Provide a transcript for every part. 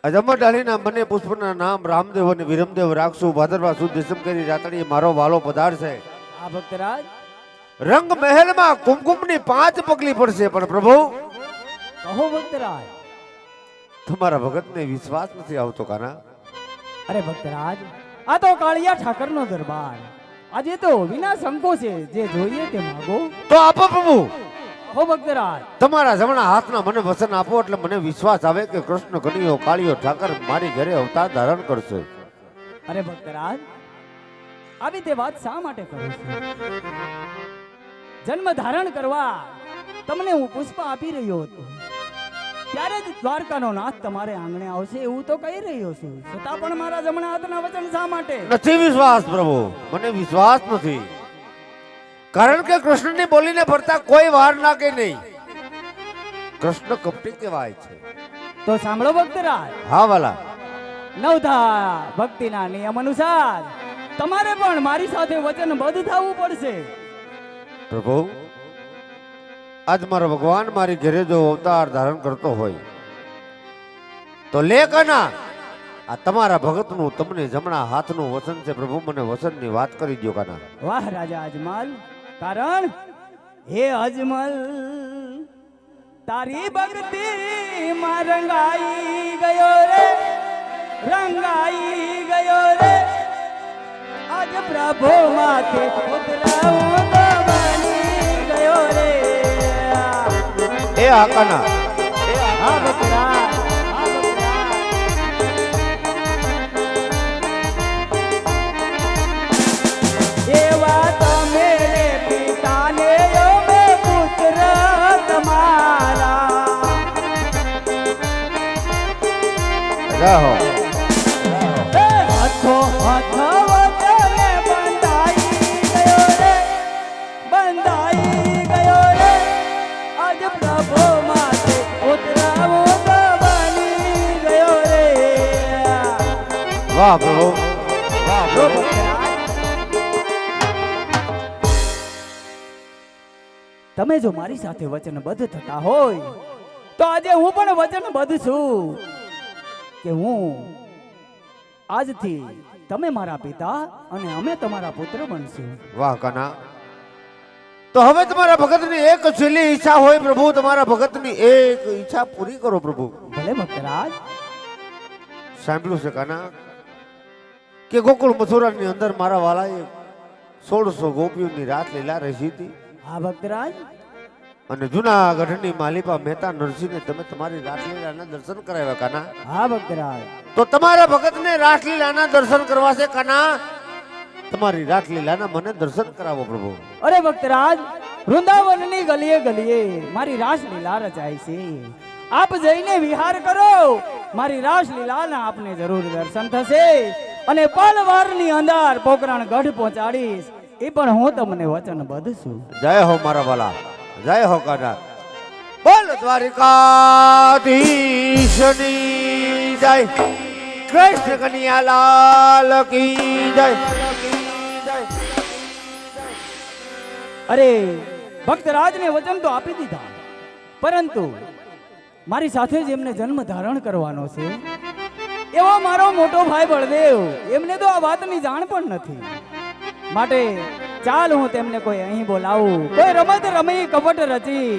અજમર ડાળીના મને પુષ્પના નામ રામદેવ અને વિરમદેવ રાખશું. ભાદરવા સુદ દિસમ કરી રાતડીએ મારો વાલો પધારશે. આ ભક્તરાજ રંગ મહેલમાં કુમકુમની 5 પગલી પડશે. પણ પ્રભુ કહો ભક્તરાજ. તમારા ભગતને વિશ્વાસ નથી આવતો કાના. અરે ભક્તરાજ, આ તો કાળિયા ઠાકરનો દરબાર. આજે તો વિના સંકોચે જે જોઈએ તે માગો. તો આપો પ્રભુ. હો ભક્તરાજ, તમારા જમણા હાથના મને વચન આપો એટલે મને વિશ્વાસ આવે કે કૃષ્ણ કનૈયો કાળિયો ઠાકર મારી ઘરે અવતાર ધારણ કરશે. અરે ભક્તરાજ, આવી તે વાત શા માટે કરો છો? જન્મ ધારણ કરવા તમને હું પુષ્પ આપી રહ્યો હતો ત્યારે જ દ્વારકાનો નાથ તમારે આંગણે આવશે એવું તો કહી રહ્યો છું. છતાં પણ મારા જમણા હાથના વચન શા માટે? નથી વિશ્વાસ પ્રભુ, મને વિશ્વાસ નથી. કારણ કે કૃષ્ણની બોલીને ફરતા કોઈ વાર નાખે નહીં. કૃષ્ણ કપટી કહેવાય છે. તો સાંભળો ભક્તરાજ. હા વાલા. નવધા ભક્તિના નિયમ અનુસાર તમારે પણ મારી સાથે વચનબદ્ધ થવું પડશે. પ્રભુ, આજ મારો ભગવાન મારી ઘરે જો અવતાર ધારણ કરતો હોય તો લે કના આ તમારા ભગતનું તમને જમણા હાથનું વચન છે. પ્રભુ, મને વચનની વાત કરી દો કાના. વાહ રાજા અજમલ, કારણ હે અજમલ તારી ભક્તિ માં રંગાઈ ગયો રે, રંગાઈ ગયો રે. આજ પ્રભુ માથે ઉતરાવું તો બની ગયો રે. એ આકાના હા બકરા, એવા તમે રે પિતાને અમે પુત્ર તમારા. રહો. હાથો હાથો વચને બંધાઈ ગયો રે, બંધાઈ ગયો રે. આજ પ્રભુ માથે ઉતરાવો તો બની ગયો રે. વાહ પ્રભુ, વાહ પ્રભુ. તમે જો મારી સાથે વચનબદ્ધ થતા હોય તો આજે હું પણ વચનબદ્ધ છું કે હું આજથી તમે મારા પિતા અને અમે તમારા પુત્ર બનશું. વાહ કાના. તો હવે તમારા ભગતની એક છેલ્લી ઈચ્છા હોય પ્રભુ, તમારા ભગતની એક ઈચ્છા પૂરી કરો પ્રભુ. ભલે ભક્તરાજ. સાંભળ્યું છે કાના કે ગોકુળ મથુરાની અંદર મારા વાલાએ 1600 ગોપીઓની રાત લીલા રહી હતી. હા ભક્તરાજ. અને જૂનાગઢની માલિપા મહેતા નરસિંહને તમે તમારી રાસલીલાના દર્શન કરાવ્યા કાના. હા ભક્તરાજ. તો તમારા ભગતને રાસલીલાના દર્શન કરવા છે કાના. તમારી રાસલીલાના મને દર્શન કરાવો પ્રભુ. અરે ભક્તરાજ, વૃંદાવનની ગલીએ ગલીએ મારી રાસલીલા રચાય છે. આપ જઈને વિહાર કરો, મારી રાસલીલાના આપને જરૂર દર્શન થશે. અને પલવારની અંદર પોકરણ ગઢ પહોંચાડીશ, એ પણ હું તમને વચનબદ્ધ છું. જય હો મારા વાલા, જય હો કાના. બોલ દ્વારિકાધીશની જય, કૃષ્ણ કનૈયા લાલ કી જય. અરે ભક્તરાજને વચન તો આપી દીધા, પરંતુ મારી સાથે જ એમને જન્મ ધારણ કરવાનો છે એવો મારો મોટો ભાઈ બળદેવ, એમને તો આ વાતની જાણ પણ નથી. માટે ચાલ હું તેમને કોઈ અહીં બોલાવું, કોઈ રમત રમી કપટ રચી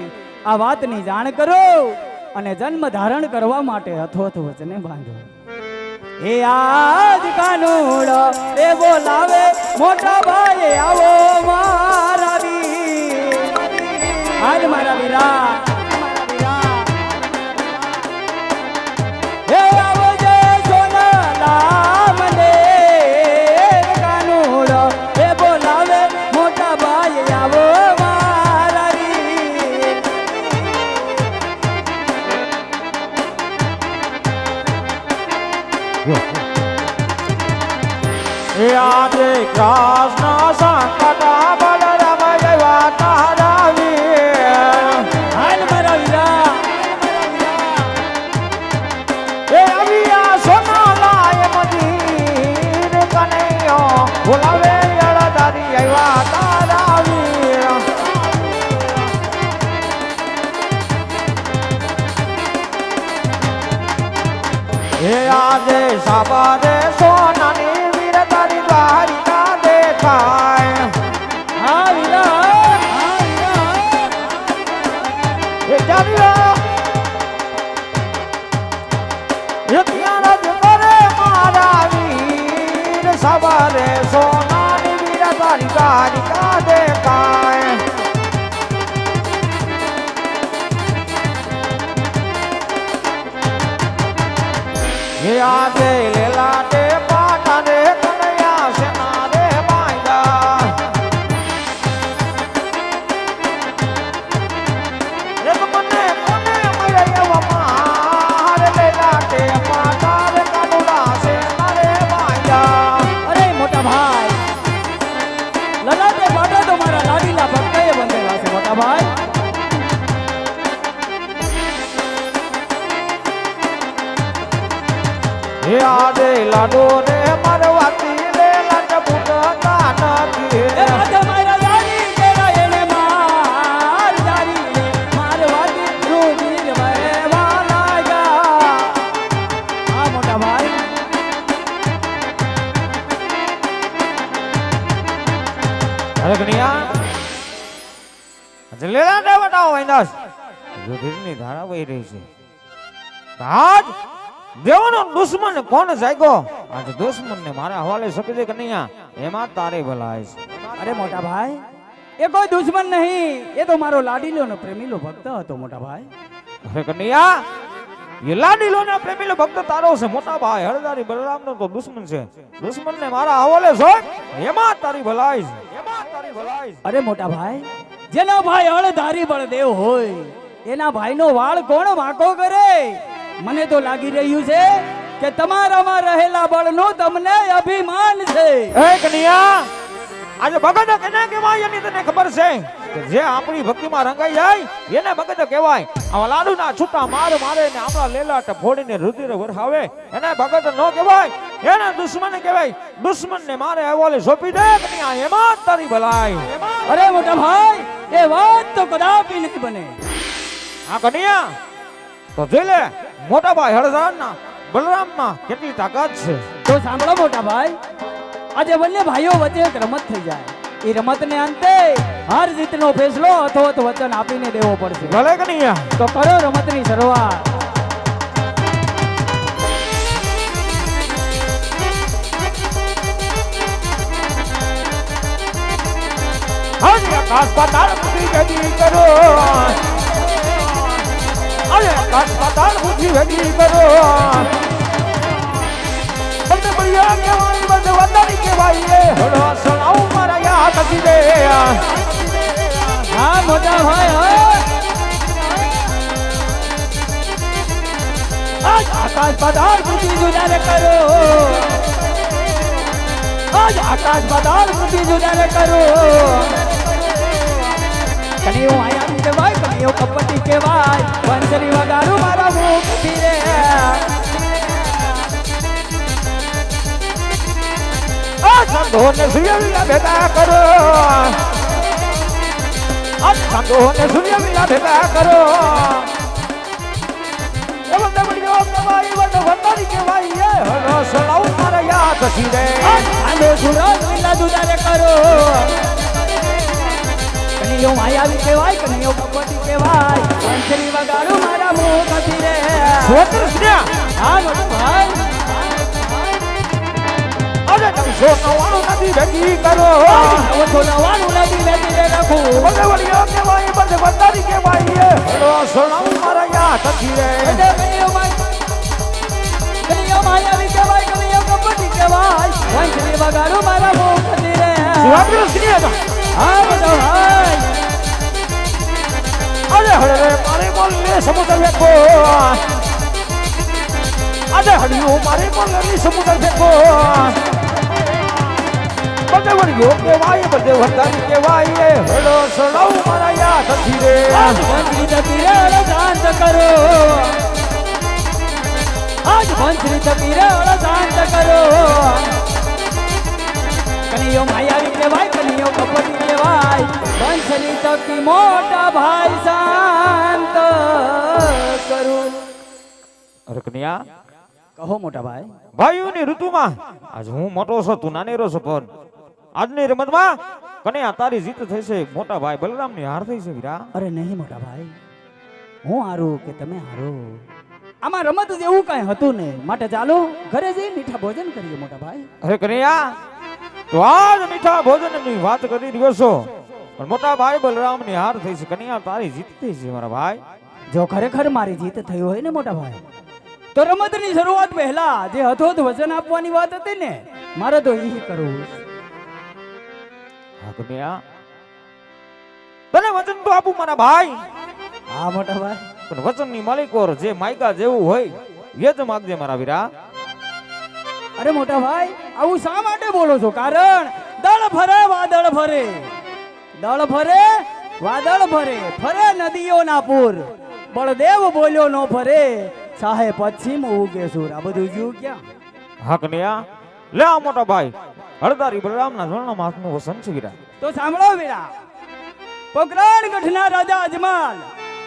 આ વાતની જાણ કરો અને જન્મ ધારણ કરવા માટે અથોથ વચને બાંધો. એ આજ કાનુડો એ બોલાવે મોટા ભાઈ આવો મારા વીર, આજ મારા વીરા. હે આવજે સોનાલા મને કાનુડો એ બોલાવે મોટા ભાઈ આવો મારા વીર. આજે કૃષ્ણ સંકટ બલરામ જવા તારા વીર. હાલ મારા વીરા. એ અવિયા સોના લાય મંદિર કનૈયો બોલાવે અળદારી આવ્યા તારા વીર. એ આજે સાબરે સોનાની વીર તારી દ્વારિકા દેખાય હા વીરા એ ચાલ્યો એ ત્યાં જ કરે મારા વીર સાબરે સોનાની વીર તારી દ્વારિકા દેખાય એ આજે લેલા તે પાટા રે કનૈયા સેના રે બાંધા એક મને કોને મળે એવા માર લેલા તે પાટા રે કાનુડા સેના રે બાંધા અરે મોટા ભાઈ લલાટે પાટા તો મારા લાડીલા ભક્તએ બંધેલા છે મોટા ભાઈ એ આજે લાડો રે મારવાતી લે લાડ ફૂટતા નથી એ રાધા મારા લાડી તેરા એને માર જારી લે માર વાદી રૂબીર વેવા લાગ્યા હા મોટા ભાઈ અરે કન્યા આજે લેલા દે બતાવો વાંદાસ રુધિરની ધારા વહી રહી છે આજ દેવનો દુશ્મન કોણ જાગ્યો આજે દુશ્મનને મારા હવાલે સકી દે કન્યા એમાં તારે ભલાઈ છે અરે મોટા ભાઈ એ કોઈ દુશ્મન નહીં એ તો મારો લાડીલો ને પ્રેમીલો ભક્ત હતો મોટા ભાઈ અરે કન્યા એ લાડીલો ને પ્રેમીલો ભક્ત તારો છે મોટા ભાઈ હળદારી બલરામનો તો દુશ્મન છે દુશ્મનને મારા હવાલે છો એમાં તારી ભલાઈ છે એમાં તારી ભલાઈ છે અરે મોટા ભાઈ જેના ભાઈ હળધારી બળદેવ હોય એના ભાઈનો વાળ કોણ વાંકો કરે મને તો લાગી રહ્યું છે કે તમારામાં રહેલા બળનું તમને અભિમાન છે એ કન્યા આજે ભગત કેને કહેવાય એની તને ખબર છે કે જે આપણી ભક્તિમાં રંગાઈ જાય એને ભગત કહેવાય આ લાડુના છૂટા માર મારે ને આપણા લેલાટ ફોડીને રુધિર વરહાવે એને ભગત ન કહેવાય એને દુશ્મન કહેવાય દુશ્મનને મારે હવાલે સોંપી દે કન્યા એમાં જ તારી ભલાઈ અરે મોટા ભાઈ એ વાત તો કદાપી નહીં બને આ કન્યા તો જોઈ લે મોટા ભાઈ હળદારના બલરામમાં કેટલી તાકાત છે તો સાંભળો મોટા ભાઈ આજે બંને ભાઈઓ વચ્ચે એક રમત થઈ જાય એ રમતને અંતે હાર જીતનો ફેસલો અથવા તો વચન આપીને દેવો પડશે ભલે કન્યા તો કરો રમતની શરૂઆત આજે આકાશ પાતાળ બુદ્ધિ ભેગી કરો આજે આકાશ પાતાળ બુદ્ધિ ભેગી કરો તમને બળિયા કહેવાય બધે વધારી કહેવાય એ હળો સણાવ મારા યાદ નથી દે હા મોટા ભાઈ હા આજ આકાશ પાતાળ પૃથ્વી જુદારે કરો આજ આકાશ પાતાળ પૃથ્વી જુદારે કરો કનૈયો આયા કહેવાય કનૈયો કપટી કહેવાય વંશરી વગાડું મારા મુખથી રે આ સંધોને સૂર્યવીલા ભેગા કરો આ સંધોને સૂર્યવીલા ભેગા કરો એ બંને બળિયો કહેવાય બધે વધારી કહેવાય એ હળો સણાવ મારા યાદ નથી દે આંધો સુરો લીલા જુદારે કરો કનૈયો માયાવી કહેવાય કનૈયો કપટી કહેવાય વંશરી વગાડું મારા મુખથી રે સ્વતંત્ર હા મોટા ભાઈ અરે તમે સોનાવાળું નથી ભેગી કરો હવે તો નવાનું લાગી બેસી રે રાખું બંને બળિયો કહેવાય બધે વધારી કહેવાય એ હળો સણાવ મારા યાદ નથી દે કનૈયો માયાવી કહેવાય કનૈયો કપટી કહેવાય વંશરી વગાડું મારા મુખથી રે સ્વતંત્ર હા મોટા ભાઈ અરે હળે મારે બોલને સમુદ્ર ફેંકો અરે હળિયું મારે બોલની સમુદ્ર ફેંકો બધે વળ્યો કહેવાય બધે વધારી કહેવાય હળો સડાવ મારા યાદ નથી રે આજ વંશરી જતી રે હળો શાંત કરો આજ વંશરી જતી રે હળો શાંત કરો કનૈયો માયાવી કહેવાય કનૈયો કપટી કહેવાય વંશની તકી મોટા ભાઈ શાંત કરું અરે કન્યા કહો મોટા ભાઈ. ભાઈઓની ઋતુમાં આજ હું મોટો છું, તું નાનેરો છો, પણ આજની રમતમાં કન્યા તારી જીત થઈ છે. મોટા ભાઈ બલરામની હાર થઈ છે વીરા. અરે નહીં મોટા ભાઈ, હું હારું કે તમે હારો, આમાં રમત જેવું કઈ હતું નહીં. માટે ચાલો ઘરે જઈ મીઠા ભોજન કરીએ મોટા ભાઈ. અરે કન્યા, તો આજ મીઠા ભોજનની વાત કરી રહ્યો છો, પણ મોટા ભાઈ બલરામની હાર થઈ છે. કન્યા તારી જીત થઈ છે મારા ભાઈ. જો ખરેખર મારી જીત થઈ હોય ને મોટા ભાઈ, તો રમતની શરૂઆત પહેલા જે હથોથ વચન આપવાની વાત હતી ને, મારે તો એ કરવું. હા કન્યા, તને વચન તો આપું મારા ભાઈ, હા મોટા ભાઈ. પણ વચનની માલિકોર જે માયકા જેવું હોય એ જ માગજે મારા વીરા. અરે મોટા ભાઈ, આવું શા માટે બોલો છો? કારણ દળ ફરે વાદળ ફરે, દળ ફરે વાદળ ફરે, ફરે નદીઓના પૂર, બળદેવ બોલ્યો નો ફરે, સાહે પશ્ચિમ ઉગે સુર. આ બધું જ્યું ક્યાં? હા કન્યા, લે આ મોટા ભાઈ હળદારી બલરામના જળના હાથનું વસન છે વીરા. તો સાંભળો વીરા, પોકરણ ગઢના રાજા અજમાલ,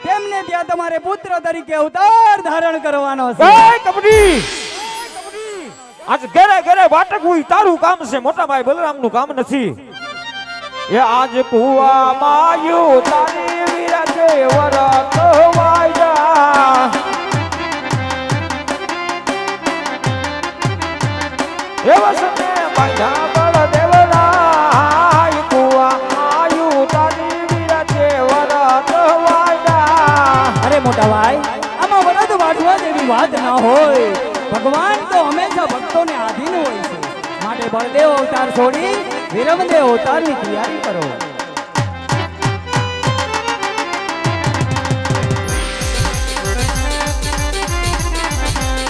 તેમને ત્યાં તમારે પુત્ર તરીકે અવતાર ધારણ કરવાનો છે. એ કબડી, આજ ઘરે ઘરે વાટકવું ઈ તારું કામ છે, મોટા ભાઈ બલરામનું કામ નથી. એ આજ કુવા માયુ તારી વીરા છે વરત વાયદા, એ વસને બાંધા બળદેવના, કુવા માયુ તારી વીરા છે વરત વાયદા. અરે મોટા ભાઈ, આમાં વરદ વાટવા જેવી વાત ના હોય. ભગવાન તો હંમેશા ભક્તોને આધીન હોય છે. માટે બળદેવ અવતાર છોડી વિરમદેવ અવતારની તૈયારી કરો.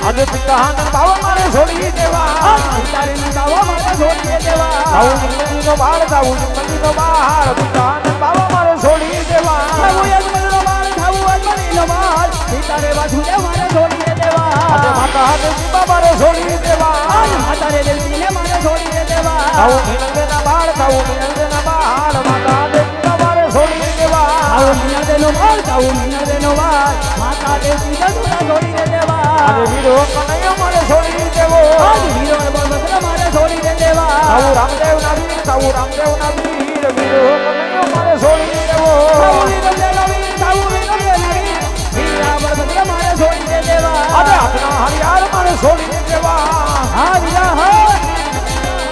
આજે પિતાને બાવા મારે છોડી દેવા, પિતાને બાવા મારે છોડી દેવા, આવું જિંદગીનો બાળ, આવું જિંદગીનો બાળ, પિતાને બાવા મારે છોડી દેવા, આવું યજમાનનો બાળ, આવું અજમલીનો બાળ, પિતાને વાસુદેવ મારે છોડી દેવા, આજે માતા હાથે સીતા મારે છોડી દેવા, આજ માતાને દેવજીને મારે છોડી દેવા, આવું નિનંદના બાળ, આવું નિનંદના બાળ, માતા હાથે સીતા મારે છોડી દેવા, આવું નિનંદનો બાળ, આવું નિનંદનો બાળ, માતા દેવજીને છોડી દેવા, આજે વીરો કનૈયો મારે છોડી દેવો, આજ વીરો બળભદ્ર મારે છોડી દેવા, આવું રામદેવ ના વીર, આવું રામદેવ ના વીર, વીરો કનૈયો મારે છોડી દેવો, આવું વીરમદેવનો વીર, આવું વીરમદેવનો વીર, વીરા બળભદ્ર મારે છોડી દેવા, આજે હાથના હરિયાર મારે છોડી દેવા, હા વીરા હા,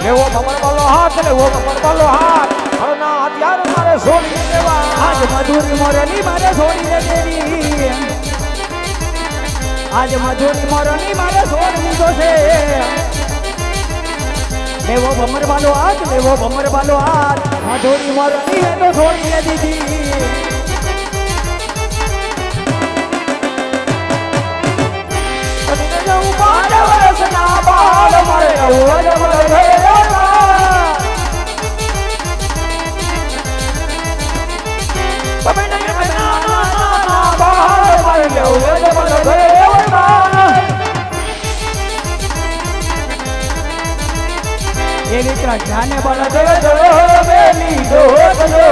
લેવો કમર વાલો હાથ, લેવો કમર વાલો હાથ, હળના હથિયાર મારે છોડી દેવા, આજ મધુરી મોરની મારે છોડી દેવી, આજ મધુરી મોરની મારે છોડ દીધો છે. લેવો ભમર વાલો હાથ, લેવો ભમર વાલો હાથ, મધુરી મોરની એ તો છોડી દીધી. અને જવું 5 વર્ષના બાળ મારે અવળ મળે, એવી પ્રજાને બળદેવ જળો મેલી દોડજો,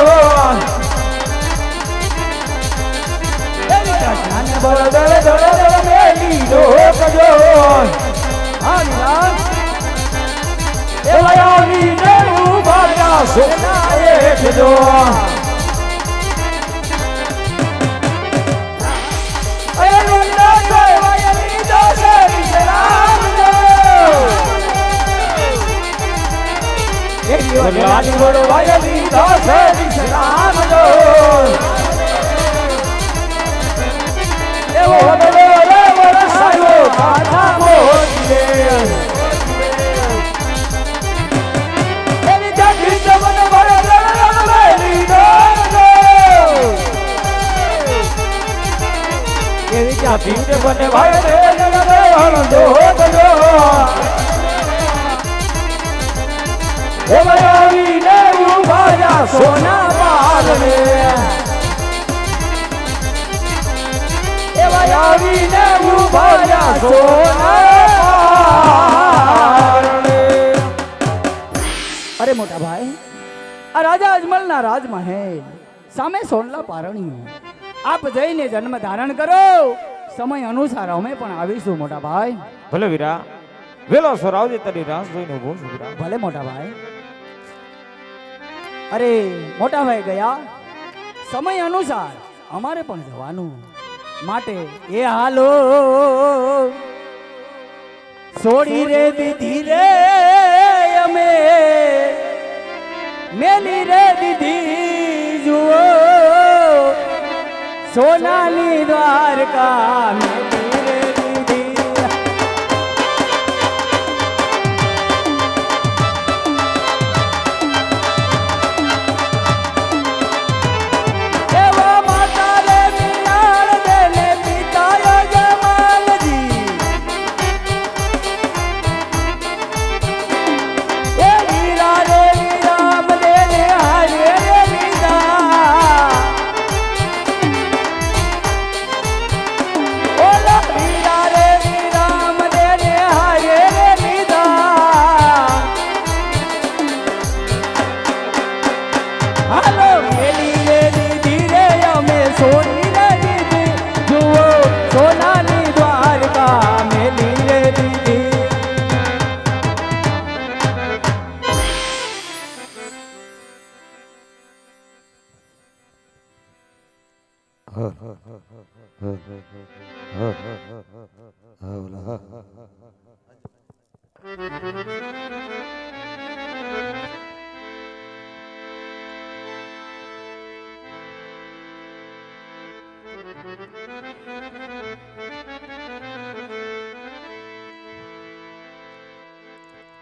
એવી પ્રજાને બળદેવ જળો મેલી દોડજો. હા વિરાટ, એવા આવીને ઉભા રહ્યા સોના એકજો, લાડી ઘોડો વાયલી દાસે વિશ્રામ જો, એવો વડલો રે વરસાયો કાઠા મોતીએ, એની જાગી જમન વરદણ વેલી દોડજો, એવી જાગી જમન વાયલે હળદો દો, આવીને ઉભા રહ્યા સોના પારણે, એવા આવીને ઉભા રહ્યા સોના પારણે. અરે મોટા ભાઈ, આ રાજા અજમલના રાજમહેલ સામે સોનલા પારણીઓ, આપ જઈને જન્મ ધારણ કરો, સમય અનુસાર અમે પણ આવીશું મોટા ભાઈ. ભલે વીરા, વેલો સર આવજે, તારી રાસ જોઈને ઉભો છું વીરા. ભલે મોટા ભાઈ. અરે મોટા ભાઈ ગયા, સમય અનુસાર અમારે પણ જવાનું, માટે એ હાલો છોડી રે દીધી રે અમે મેલી રે દીધી જુઓ સોનાની દ્વારકા મેલી રે દીધી. એવા માતા રે મીનાળ દે ને પિતાયો જમાલજી, એ વીરા રે વીરામ દે ને હારે રે લીધા. ઓલા વીરા રે વીરામ દે ને હારે રે લીધા. હાલો મેલી રે દીધી રે અમે સોની રે દીધી જુઓ સોનાની દ્વારકા મેલી રે દીધી.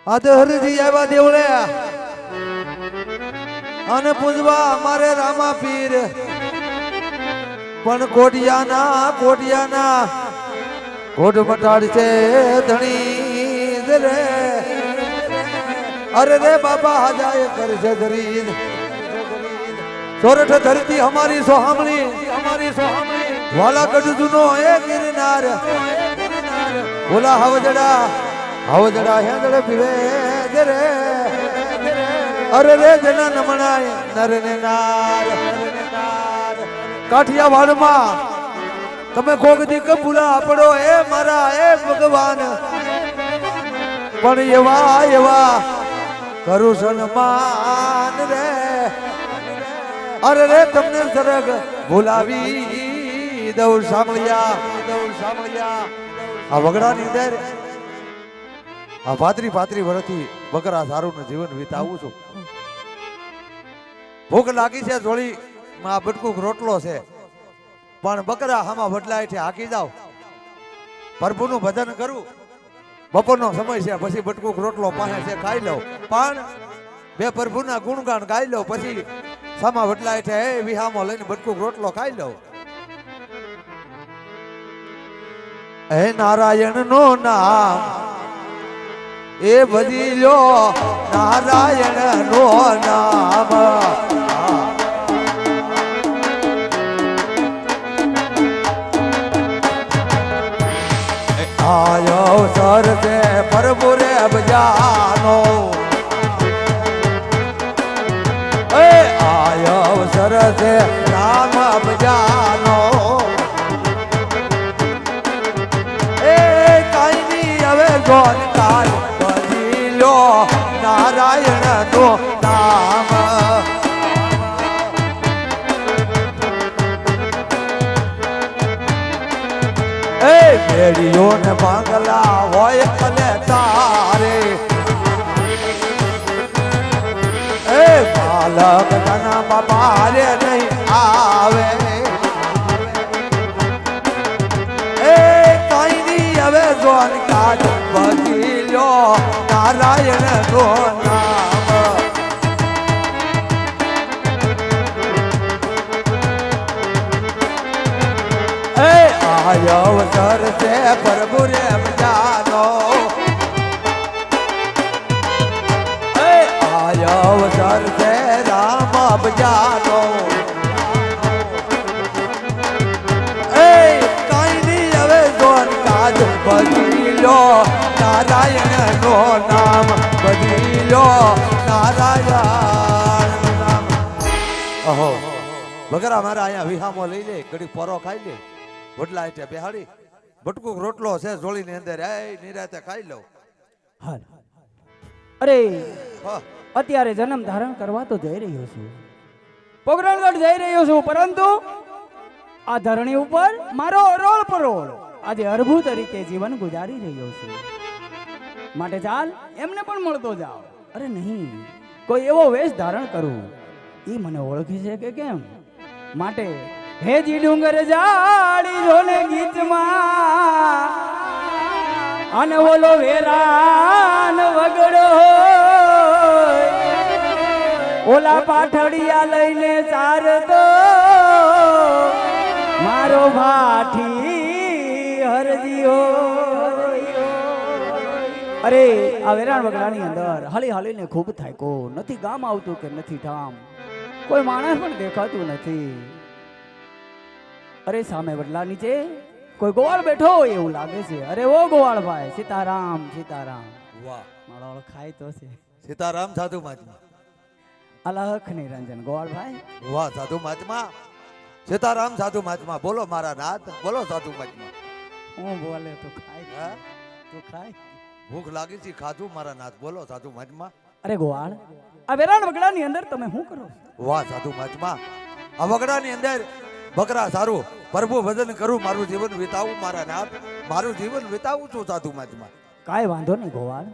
આદે હરિજી આવ્યા દેવળે અને પૂજવા અમારે રામા પીર, પણ કોટિયાના કોટ મટાડશે ધણી રે. અરે રે બાબા હજાય કરશે ધરીદ, સોરઠ ધરતી અમારી સોહામણી, વાલા કડ જુનો એ ગિરનાર, ઓલા હવજડા હેંદડે પીવે રે. અરે રે જના નમણાય નર ને નાર. કાઠિયાવાડમાં તમે કોક દી કબૂલા પડો એ મારા એ ભગવાન, પણ એવા કરું સન્માન રે. અરે રે તમને સરગ ભૂલાવી દઉં સાંભળ્યા. આ વગડાની અંદર આ ભાતરી વર્ષથી બકરા સારું જીવન વિતાવું છું. ભૂખ લાગી છે જોડી માં બટકુક રોટલો છે, પણ બકરા હામાં બદલાય છે હાકી જાવ. પ્રભુનું ભજન કરું, બપોરનો સમય છે, પછી બટકુક રોટલો પાસે છે ખાઈ લઉં, પણ બે પ્રભુના ગુણગાન ગાઈ લઉં, પછી સામા બદલાય છે એ વિહામો લઈને બટકુક રોટલો ખાઈ લઉં. હે નારાયણ નો નામ એ બધી લ્યો, નારાયણ નો નામ. આયો સર છે પ્રભુ રે બજાનો, એ આયો સર છે રામ બજાનો. એ કાઈ ની હવે ગોન કાલ બધી લ્યો, નારાયણ નો નામ. મેળીઓ ને બાંગલા હોય અને તારે, એ બાલક નાના બાપા રે નહીં આવે. એ કઈ ની હવે જોન કાઢ બધી લ્યો, નારાયણ નો નામ. આયો અવસર છે પ્રભુ રે બજાનો, આયો અવસર છે રામ બજાનો. એ કઈ ની હવે જોન કાજ બધી લ્યો, નારાયણ નો નામ. બધી લ્યો નારાયણ નું નામ. અહો બગરા મારા અહીંયા વિહામો લઈ લે, ઘડી પરો ખાઈ લે, વડલા એટલે બેહાડી બટકુક રોટલો છે જોળીની અંદર એ નિરાતે ખાઈ લઉં. હાલ અરે હા અત્યારે જન્મ ધારણ કરવા તો જઈ રહ્યો છું, પોકરણગઢ જઈ રહ્યો છું, પરંતુ આ ધરણી ઉપર મારો અરોળ પરોળ આજે અર્ભુ તરીકે જીવન ગુજારી રહ્યો છું. માટે ચાલ એમને પણ મળતો જાઓ. અરે નહીં, કોઈ એવો વેશ ધારણ કરું એ મને ઓળખી છે કે કેમ? માટે હેજી ડુંગર જાડી જોને ગીતમાં અને ઓલો વેરાન વગડો ઓલા પાઠડિયા લઈને ચારતો મારો ભાઠી હરજીઓ. અરે આ વેરાણ વગડાની અંદર હળી હળીને ખૂબ થાક્યો, નથી ગામ આવતું કે નથી ઠામ, કોઈ માણસ પણ દેખાતું નથી. અરે સામે વડલા નીચે કોઈ ગોવાળ બેઠો હોય એવું લાગે છે. અરે ઓ ગોવાળ ભાઈ, સીતારામ સીતારામ. વાહ મારો ઓળખાય તો છે. સીતારામ સાધુ મહાત્મા. અલખ નિરંજન ગોવાળ ભાઈ. વાહ સાધુ મહાત્મા. સીતારામ સાધુ મહાત્મા. બોલો મારા નાથ, બોલો સાધુ મહાત્મા. હું બોલે તો ખાય, હા? તો ખાય. ભૂખ લાગી છે, ખાધું મારા નાથ. બોલો સાધુ મહાત્મા. અરે ગોવાળ, આ વેરાણ વગડાની અંદર તમે શું કરો? વાહ સાધુ મહાત્મા. આ વગડાની અંદર બકરા સારું પ્રભુ ભજન કરું, મારું જીવન વિતાવું મારા નાથ, મારું જીવન વિતાવું છું સાધુ મહાત્મા. કાંઈ વાંધો નહીં ગોવાળ,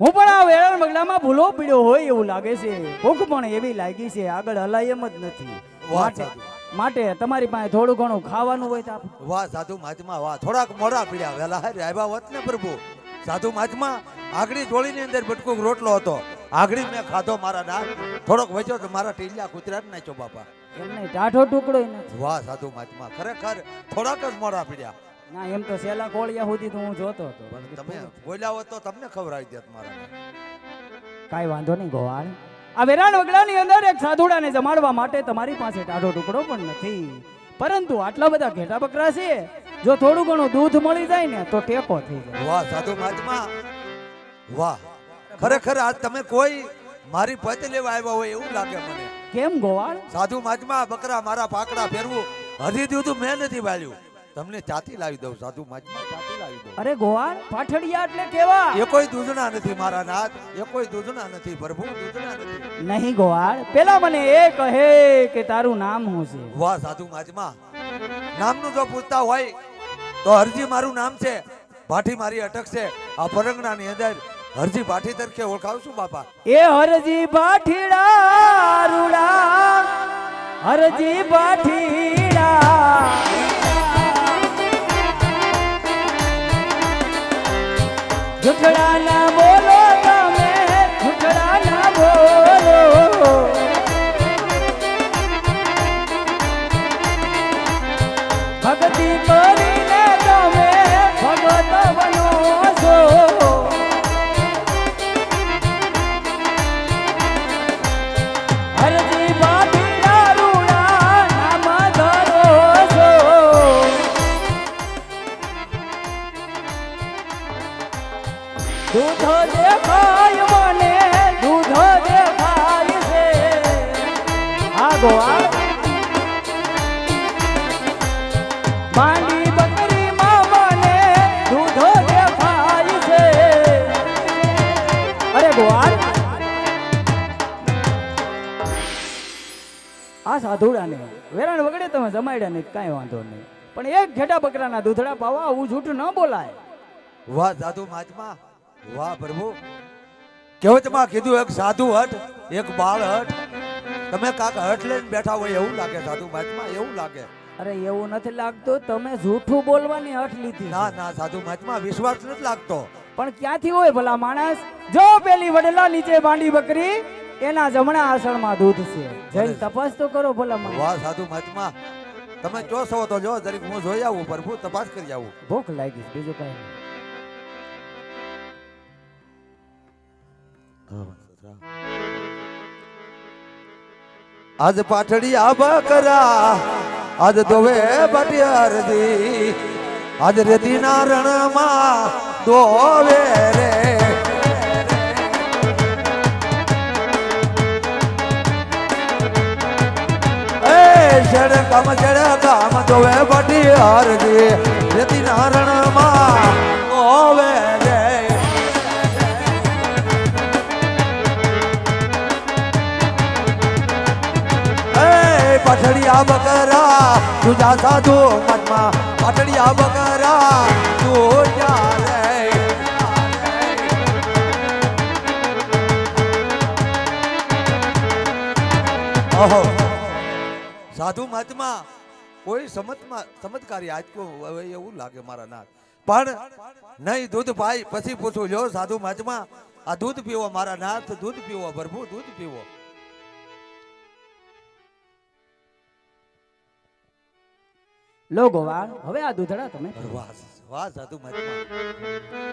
હું પણ આ વેરાણ વગડામાં ભૂલો પીડ્યો હોય એવું લાગે છે. ભૂખ પણ એવી લાગી છે, આગળ હલાય એમ જ નથી. વાહ માટે સાધુ. માટે તમારી પાસે થોડું ઘણું ખાવાનું હોય તો આપો. વાહ સાધુ મહાત્મા. વાહ થોડાક મોડા પીડ્યા, વેલા હારે આવ્યા હોત ને પ્રભુ. સાધુ મહાત્મા, આગળી જોડીની અંદર બટકુક રોટલો હતો, આગળી મેં ખાધો મારા નાથ. થોડોક વચ્યો તો મારા ટીલિયા કૂતરા નાખ્યો બાપા. એમને ટાઢો ટુકડો નથી. વાહ સાધુ મહાત્મા, ખરેખર થોડાક જ મોડા પીડ્યા. ના એમ તો સેલા કોળિયા સુધી તો હું જોતો હતો. પણ તમે બોલ્યા હોત તો તમને ખવડાવી દેત મારા નાથ. કાંઈ વાંધો નહીં ગોવાળ, આ વેરાણ વગડાની અંદર એક સાધુડાને જમાડવા માટે તમારી પાસે ટાઢો ટુકડો પણ નથી, પરંતુ આટલા બધા ઘેટા બકરા છે, જો થોડું ઘણું દૂધ મળી જાય ને તો ટેકો થઈ જાય. વાહ સાધુ મહાત્મા. વાહ ખરેખર આજ તમે કોઈ મારી પત લેવા આવ્યા હોય એવું લાગે મને. કેમ ગોવાળ? સાધુ મહાત્મા, બકરા મારા પાકડા ફેરવું હજી દીધું મેં નથી વાળ્યું, તમને ચાથી લાવી દઉં સાધુ મહાત્મા, ચાથી લાવી દઉં. અરે ગોવાળ, પાઠડિયા એટલે કેવા? એ કોઈ દૂધના નથી મારા નાથ, એ કોઈ દૂધના નથી પ્રભુ, દૂધના નથી. નહીં ગોવાળ, પેલા મને એ કહે કે તારું નામ શું છે? વાહ સાધુ મહાત્મા, નામનું જો પૂછતા હોય તો હરજી મારું નામ છે, ભાઠી મારી અટક છે. આ પરંગણાની અંદર હરજી ભાઠી તરીકે ઓળખાવું છું બાપા. એ હરજી ભાઠીડા રૂડા, હરજી ભાઠીડા, જુઠડા ના બોલો તમે, જુઠડા ના બોલો. ભક્તિ કરીને તમે ભગત બનો છો. હરજી ભાઠીડા રૂડા નામ ધરો છો. દૂધો દેખાય મને, દૂધો દેખાય છે. આ ગોવાળ, માંડી બકરી માં મને દૂધો દેખાય છે. અરે ગોવાળ, આ સાધુડાને વેરાણ વગડે તમે જમાડ્યા નહીં, કાંઈ વાંધો નહીં, પણ એક ઘેટા બકરાના દૂધડા પાવા આવું જૂઠું ન બોલાય. વાહ સાધુ મહાત્મા. વાહ પ્રભુ. કહેવતમાં કીધું એક સાધુ હટ, એક બાળ હટ. તમે કાક હટ લઈને બેઠા હોય એવું લાગે સાધુ મહાત્મા, એવું લાગે. અરે એવું નથી લાગતું, તમે જૂઠું બોલવાની હઠ લીધી. ના ના સાધુ મહાત્મા, વિશ્વાસ નથી લાગતો. પણ ક્યાંથી હોય ભલા માણસ? જો પેલી વડલા નીચે બાંડી બકરી, એના જમણા આસણમાં દૂધ છે, જઈને તપાસ તો કરો ભલા માણસ. વાહ સાધુ મહાત્મા, તમે જો છો તો જો, જરીક હું જોઈ આવું પ્રભુ, તપાસ કરી આવું. ભૂખ લાગી છે, બીજું કઈ નહીં. આજ પાટડી આ બકરા, આજ દોવે બટિયારજી, આજ રેતીના રણમાં દોવે રે. એ શેડ કામ દોવે વાટી હરજી રેતી નારણમાં ઓવે રે એ પાટડિયા બકરા તુજા સાધુ મતમાં પાટડિયા બકરા તું જા રે ઓહો સાધુ મહાત્મા કોઈ ચમત્કારી આજ કો હવે એવું લાગે મારા નાથ પણ નહીં દૂધ પાઈ પછી પૂછું લ્યો સાધુ મહાત્મા આ દૂધ પીવો મારા નાથ દૂધ પીવો પ્રભુ દૂધ પીવો લો ગોવાળ હવે આ દૂધડા તમે પીઓ. વાહ વાહ સાધુ મહાત્મા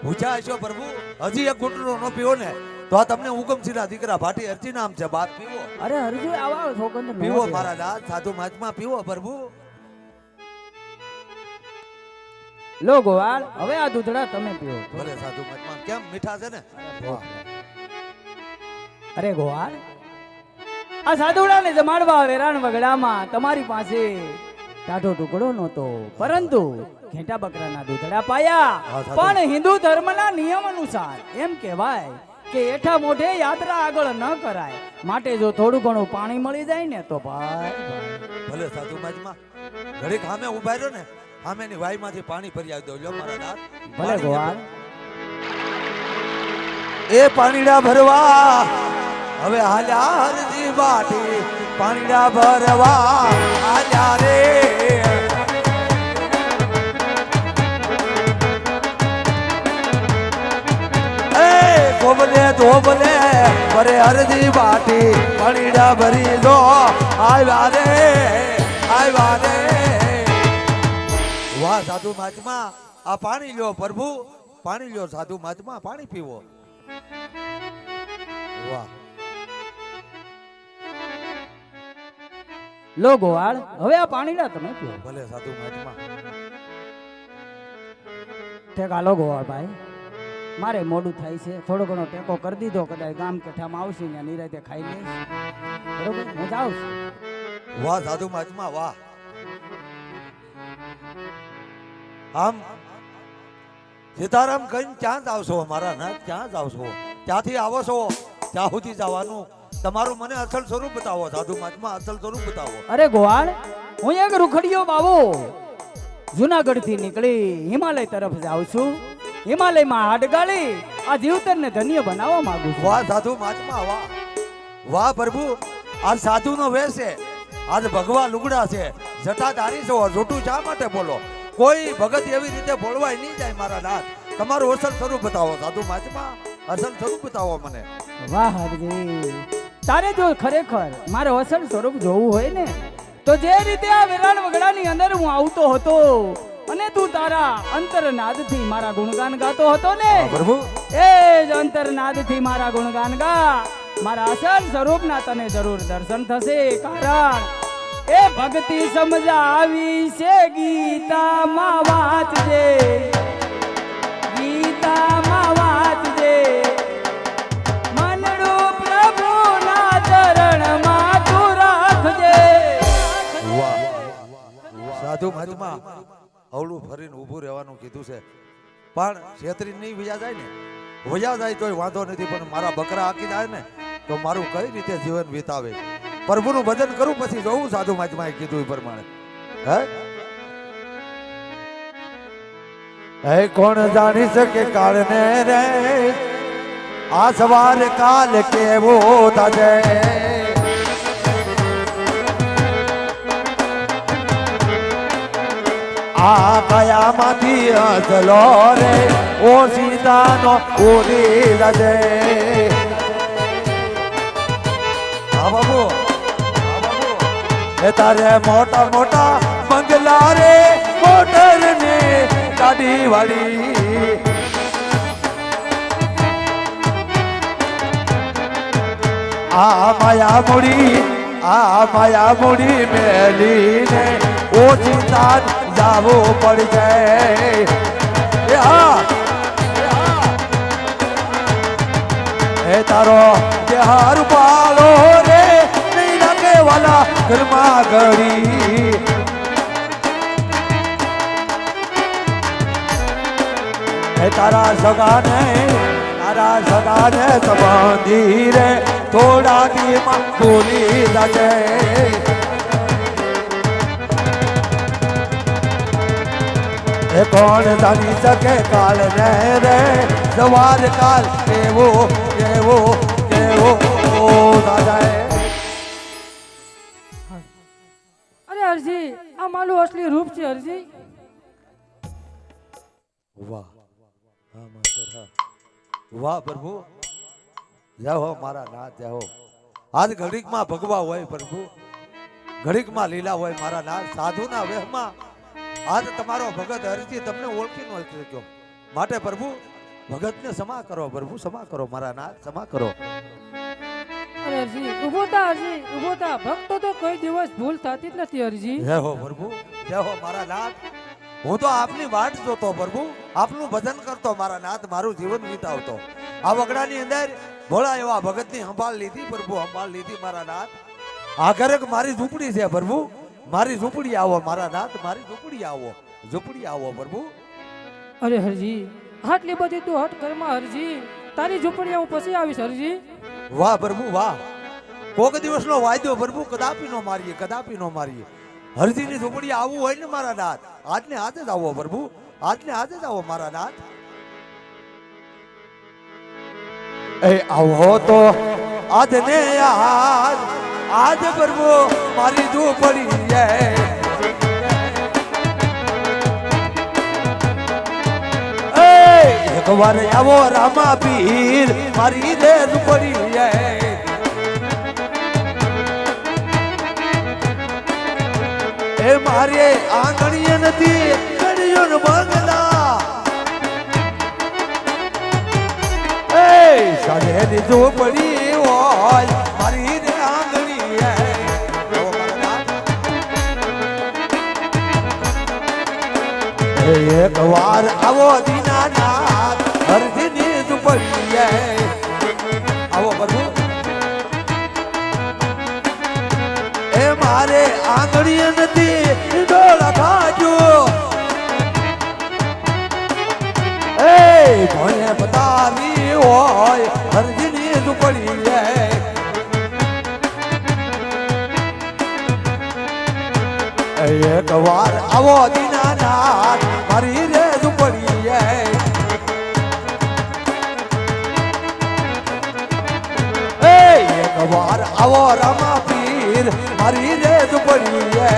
પૂછા હશો પ્રભુ હજી એક ઘૂંટડો ન પીવો ને તો આ તમને હુકમસિંહના દીકરા ભાટી અર્ચી નામ છે બાપ પીવો અરે હરજુ આવા છોકંદર નો પીવો પીવાય. મારા નાથ સાધુ મહાત્મા પીવો પ્રભુ લો ગોવાળ હવે આ દૂધડા તમે પીઓ. ભલે સાધુ મહાત્મા કેમ મીઠા છે ને વાહ અરે ગોવાળ આ સાધુડાને જમાડવા વેરાણ વગડામાં તમારી પાસે ટાઢો ટુકડો નહોતો પરંતુ ઘેટા બકરાના દૂધડા પાયા. હા, સાધુ. પણ હિન્દુ ધર્મના નિયમ અનુસાર એમ કહેવાય કે એઠા મોઢે યાત્રા આગળ ન કરાય માટે જો થોડું ઘણું પાણી મળી જાય ને તો ભાઈ ભલે સાધુ મહાત્મા ઘડીક સામે ઉભા રહ્યો ને સામેની વાઈમાંથી પાણી ભરી આવી દો લ્યો મારા નાથ ભલે ગોવાળ એ પાણીડા ભરવા હવે હાલ્યા હરજી વાટી પાણીડા ભરવા હાલ્યા રે એ ધોબલે ધોબલે ભરે હરજી વાટી પાણીડા ભરી દો આવ્યા રે આવ્યા રે વાહ સાધુ મહાત્મા આ પાણી લ્યો પ્રભુ પાણી લ્યો સાધુ મહાત્મા પાણી પીવો વાહ લો ગોવાળ હવે આ પાણીના તમે પીઓ. ભલે સાધુ મહાત્મા ઠેક હાલો ગોવાળ ભાઈ મારે મોડું થાય છે થોડો ઘણો ટેકો કરી દીધો કદાચ ગામ કેઠામાં આવશે ને નિરાતે ખાઈ લઈશ બરોબર હું જાઉં છું. વાહ સાધુ મહાત્મા વાહ આમ સીતારામ કહીને ક્યાં જ આવશો મારા નાથ ક્યાં જ આવશો ક્યાંથી આવો છો ત્યાં સુધી જવાનું તમારું મને અસલ સ્વરૂપ બતાવો સાધુ મહાત્મા અસલ સ્વરૂપ બતાવો અરે ગોવાળ હું એક રૂખડીયો બાવો જુનાગઢ થી નીકળી હિમાલય તરફ જાઉં છું. હિમાલયમાં હાડ ગાળી આ જીવતરને ધન્ય બનાવવા માંગુ છું. વાહ સાધુ મહાત્મા વાહ વાહ પ્રભુ આજ સાધુ નો વેશ છે આજ ભગવા લુગડા છે જટાધારી છો જોટું શા માટે બોલો કોઈ ભગત એવી રીતે બોલવાય નહીં જાય મારા નાથ તમારું અસલ સ્વરૂપ બતાવો સાધુ મહાત્મા અસલ સ્વરૂપ બતાવો મને વાહ હરજી તારે જો ખરેખર મારે અસલ સ્વરૂપ જોવું હોય ને તો જે રીતે આ વેરાણ વગડાની અંદર હું આવતો હતો અને તું તારા અંતરનાદથી મારા ગુણગાન ગાતો હતો ને પ્રભુ એ જ અંતરનાદથી મારા ગુણગાન ગા મારા અસલ સ્વરૂપના તને જરૂર દર્શન થશે કારણ એ ભક્તિ સમજાવી છે ગીતામાં વાંચજે ગીતામાં વાંચજે મનરૂપ પ્રભુના ચરણમાં તું રાખજે. વાહ સાધુ મહાત્મા અવળું ફરીને ઊભું રહેવાનું કીધું છે પણ છેતરી નહીં વયા જાય ને વયા જાય તોય વાંધો નથી પણ મારા બકરા આકી જાય ને તો મારું કઈ રીતે જીવન વિતાવે પ્રભુનું ભજન કરું પછી જોઉં સાધુ મહાત્માએ કીધું એ પ્રમાણે હે કોણ જાણી શકે કાળને રે આ સવાર કાલ કેવો થશે આ કયામાંથી હસલો રે ઓ સીતાનો ઉડી જશે હા બાબુ એ તારે મોટા મોટા બંગલા રે મોટર ને ગાડી વાળી આ માયા મૂડી મેલીને ઓછી તાર જાવું પડશે એ તારો બિહાર પાલો રે નહીં લાગે વાલા ઘરમાં ઘડી તારા સગાને સંબંધી રે થોડા દીમાં ભૂલી જશે એ કોણ જાણી શકે કાલ ને રે સવાર કાલ કેવો કેવો કેવો દાદા અરે હરજી આ મારું અસલી રૂપ છે હરજી વાહ હા માસ્ટર હા વાહ પ્રભુ જય હો મારા નાથ જય હો આજ ઘડીકમાં ભગવા હોય પ્રભુ ઘડીકમાં લીલા હોય મારા નાથ સાધુના વેહમાં આજ તમારો ભગત હરજી તમને ઓળખી ન શક્યો માટે પ્રભુ ભગતને ક્ષમા કરો પ્રભુ ક્ષમા કરો મારા નાથ ક્ષમા કરો અરે હરજી ઉભો થા હરજી ઉભો થા ભક્તો તો કોઈ દિવસ ભૂલ થતી જ નથી હરજી જય હો પ્રભુ જય હો મારા નાથ હું તો આપની વાટ જોતો પ્રભુ આપનું ભજન કરતો મારા નાથ મારું જીવન વિતાવતો આ વગડાની અંદર ભોળા એવા ભગતની સંભાળ લીધી પ્રભુ સંભાળ લીધી મારા નાથ આ ઘરક મારી ઝૂંપડી છે પ્રભુ મારી ઝૂંપડી આવો મારા નાથ મારી ઝૂંપડી આવો પ્રભુ અરે હરજી આટલી બધી તું હટ કરમાં હરજી તારી ઝૂંપડી હું પછી આવીશ હરજી વાહ પ્રભુ વાહ કોક દિવસનો વાયદો પ્રભુ કદાપી નો મારીએ હરજીની ઝૂંપડી આવવું હોય ને મારા નાથ આજને આજે જ આવો પ્રભુ આજને આજે જ આવો મારા નાથ એ આવો તો આજને આજ પ્રભુ મારી ઝૂંપડી એક વાર આવો રામા પીર મારી રે ઝૂંપડી એ મારે આંગણીએ નથી ગળિયો ન બંગલા એ સાધેની ઝૂંપડી હોય મારી રે આંગણી એક વાર આવો દીનાનાથ હરજીની ઝૂંપડી આવો પ્રભુ એ મારે આંગણીએ નથી ડોળા ખાજો એ ભણે બતાવી હોય હરજીની ઝૂંપડી એક વાર આવો દીનાનાથ મારી રે ઝૂંપડી એક વાર આવો રામા પીર મારી રે ઝૂંપડી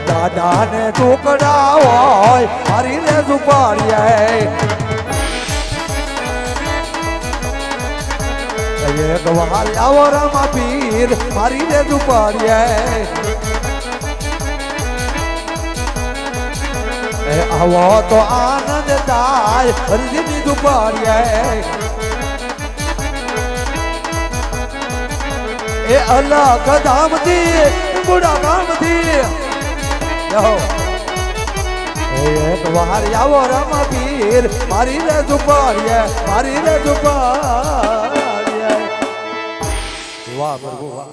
દાદા ને ટુકડા હોય મારી રે ઝૂંપડી એક વાર આવો રામા પીર મારી રે ઝૂંપડી આવો તો આનંદ થાય હરજીની ઝૂંપડી એ અલગ ધામથી ગુડા ગામથી એક વાર આવો રામા પીર મારી રે ઝૂંપડી મારી રે ઝૂંપડી વાહ પ્રભુ વાહ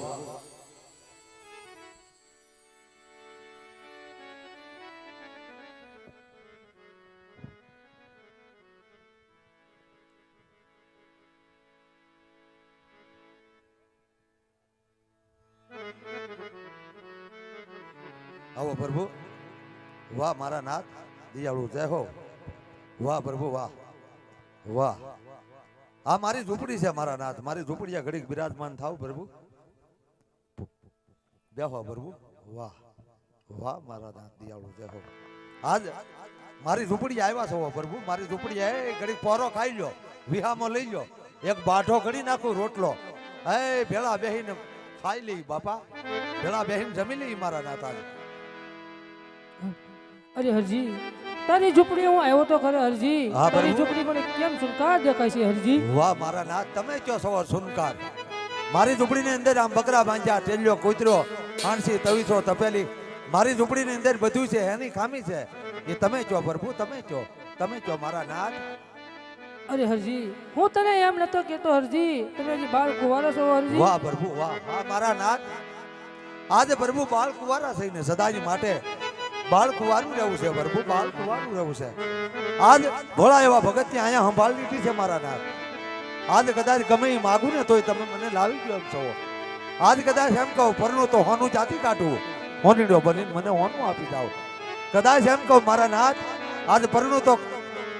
આવો પ્રભુ વાહ મારા નાથ દિયાળુ જય હો વાહ પ્રભુ વાહ વાહ આ મારી ઝૂંપડી છે મારા નાથ મારી ઝૂંપડીયા ઘડીક બિરાજમાન થાવ પ્રભુ બેહો પ્રભુ વાહ વાહ મારા નાથ દિયાળુ જય હો આજ મારી ઝૂંપડી આવ્યા છો પ્રભુ મારી ઝૂંપડી એ ઘડીક પોરો ખાઈ લો વિહામાં લઈ લો એક બાઢો ઘડી નાખું રોટલો એ ભેળા બેહીને ખાઈ લઈ બાપા ભેળા બેહીને જમી લઈ મારા નાથ આજે અરે હરજી તારી ઝૂંપડી હું આવ્યો તો ખરે હરજી હા, તારી પ્રભુ. ઝૂંપડી મને કેમ સુનકાર દેખાય છે હરજી વાહ મારા નાથ તમે કયો સવાર સુનકાર મારી ઝૂંપડીની અંદર આમ બકરા બાંધ્યા ટેલિયો કૂતરો હાંસી તવીસો તપેલી મારી ઝૂંપડીની અંદર બધું છે એની ખામી છે એ તમે કયો પ્રભુ તમે કયો મારા નાથ અરે હરજી હું તને એમ નતો કેતો હરજી તમે હજી બાળ કુંવારા છો હરજી વાહ પ્રભુ વાહ વાહ મારા નાથ આજે પ્રભુ બાળ કુંવારા થઈને સદાજી માટે બાળ કુંવારું રહેવું છે પ્રભુ, બાળ કુંવારું રહેવું છે. આજ ભોળા એવા ભગત ને અહીંયા સંભાળી લીધી છે મારા નાથ. આજ કદાચ ગમે એ માગું ને તોય તમે મને લાવી ગયો એમ છો. આજ કદાચ એમ કહું પરનું તો હોનું જાતી કાઢવું, હોનીડો બનીને મને હોનું આપી જાઓ. કદાચ એમ કહું મારા નાથ આજ પરનું તો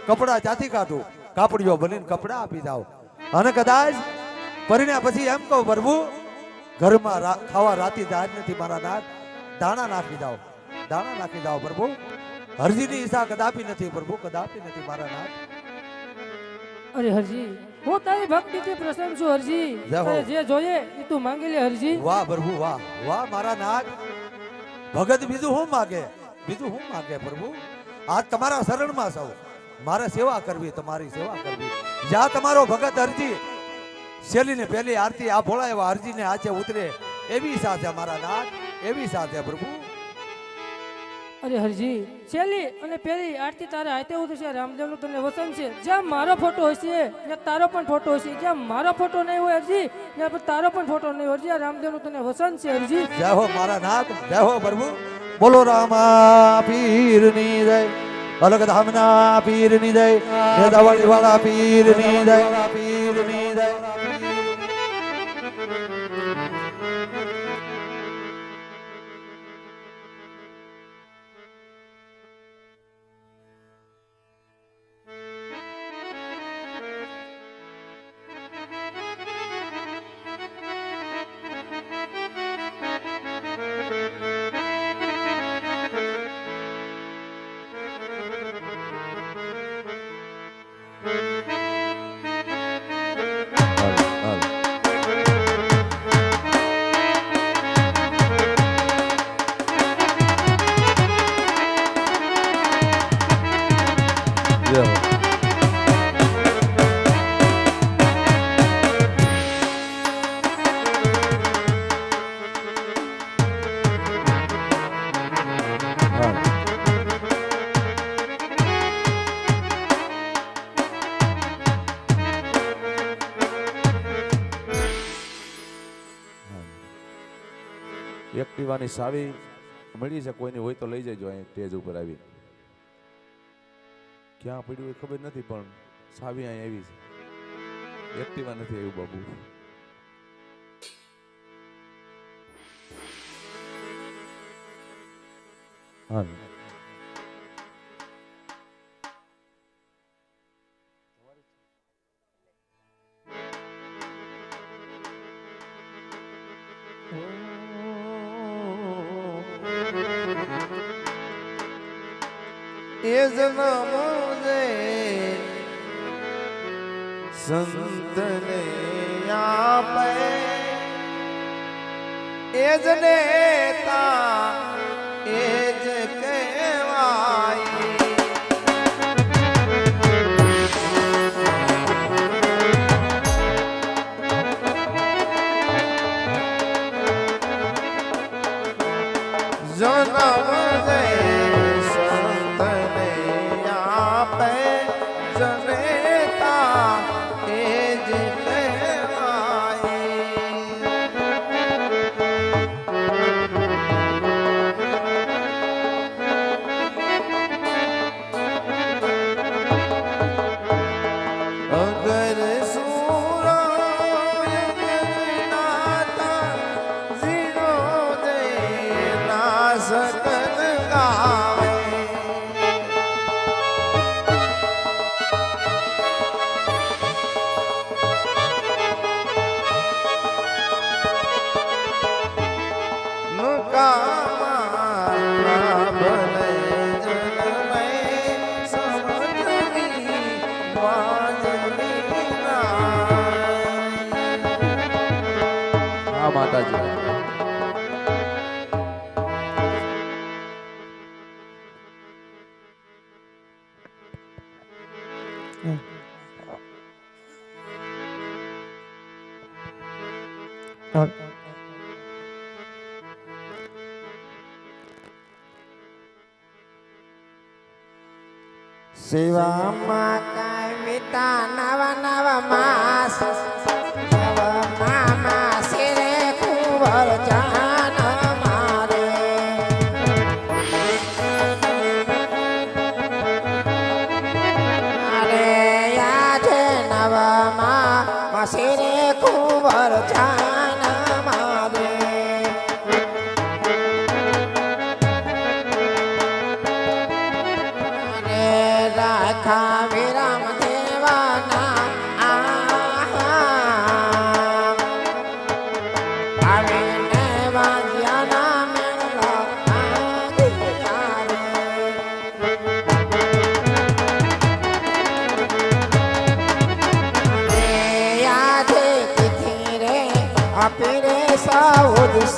કપડા જાતી કાઢું, કાપડીઓ બનીને કપડા આપી જાઓ. અને કદાચ પરિણ્યા પછી એમ કહું પ્રભુ ઘરમાં ખાવા રાતી દાજ નથી મારા નાથ, દાણા નાખી જાઓ, દાણા નાખી જાઓ પ્રભુ. હરજીની ઈચ્છા કદાપી નથી પ્રભુ, કદાપી નથી મારા નાથ. અરે હરજી હું તારી ભક્તિથી પ્રસન્ન છું હરજી. જય હો. તારે જે જોઈએ એ તું માંગી લે હરજી. વાહ પ્રભુ વાહ, વાહ મારા નાથ. ભગત બીજું શું માગે, બીજું શું માગે પ્રભુ? આજ તમારા શરણમાં સૌ મારે સેવા કરવી, તમારી સેવા કરવી. જ્યાં તમારો ભગત હરજી શેલીને પહેલી આરતી આ ભોળા એવા હરજીને આચે ઉતરે એવી સાથે મારા નાથ, એવી સાથે પ્રભુ. અરે હરજી છેલ્લી અને પહેલી આરતી તારે હાથે ઉતરશે. રામદેવનું તને વસન છે. જ્યાં મારો ફોટો હશે ત્યાં તારો પણ ફોટો હશે. જ્યાં મારો ફોટો નહીં હોય હરજી ત્યાં પણ તારો પણ ફોટો નહીં હોય હરજી. આ રામદેવનું તને વસન છે હરજી. જય હો મારા નાથ, જય હો પ્રભુ. બોલો રામા પીરની જય, અલગ ધામના પીરની જય, મેદાવાળી વાળા પીરની જય, પીરની જય. એક્ટિવાની સાવી મળી છે, કોઈની હોય તો લઈ જજો અહીં સ્ટેજ ઉપર આવી. ક્યાં પડ્યું એ ખબર નથી પણ સાવી અહીં આવી છે. એક્ટિવા નથી આવ્યું બાબુ. હા એ જન્મ દે સંતને આપે એ જ નેતા એ જ કહેવાય. જન્મ દે માતાજી શિવામાં કાયમિતા નવા નવા માસ નવા મામા શિરે કુંવર જાન મારે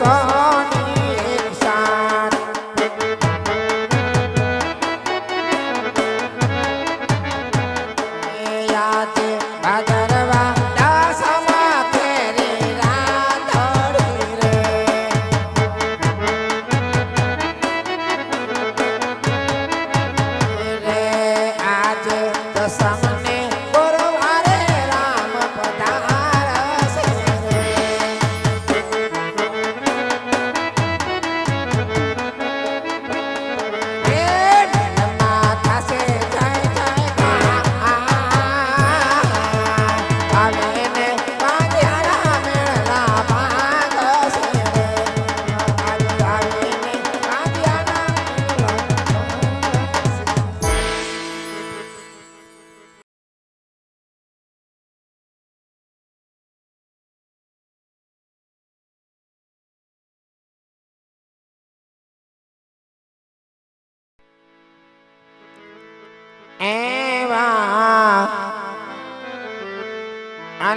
સોની એક શાન યાદ ભાદરવા દાસમાં ફેરી રાંધડી રે રે આજ દસમને ગુરુવારે રામ પધારશે રે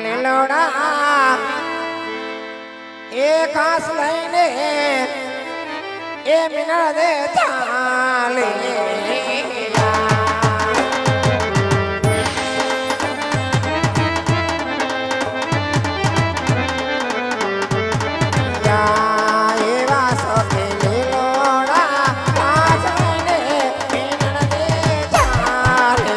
લીલોડા એ ખાસ લઈને એ મિના દે ચાલે એવા સખી લીલોડા ખાસ લઈને મિના દે ચાલે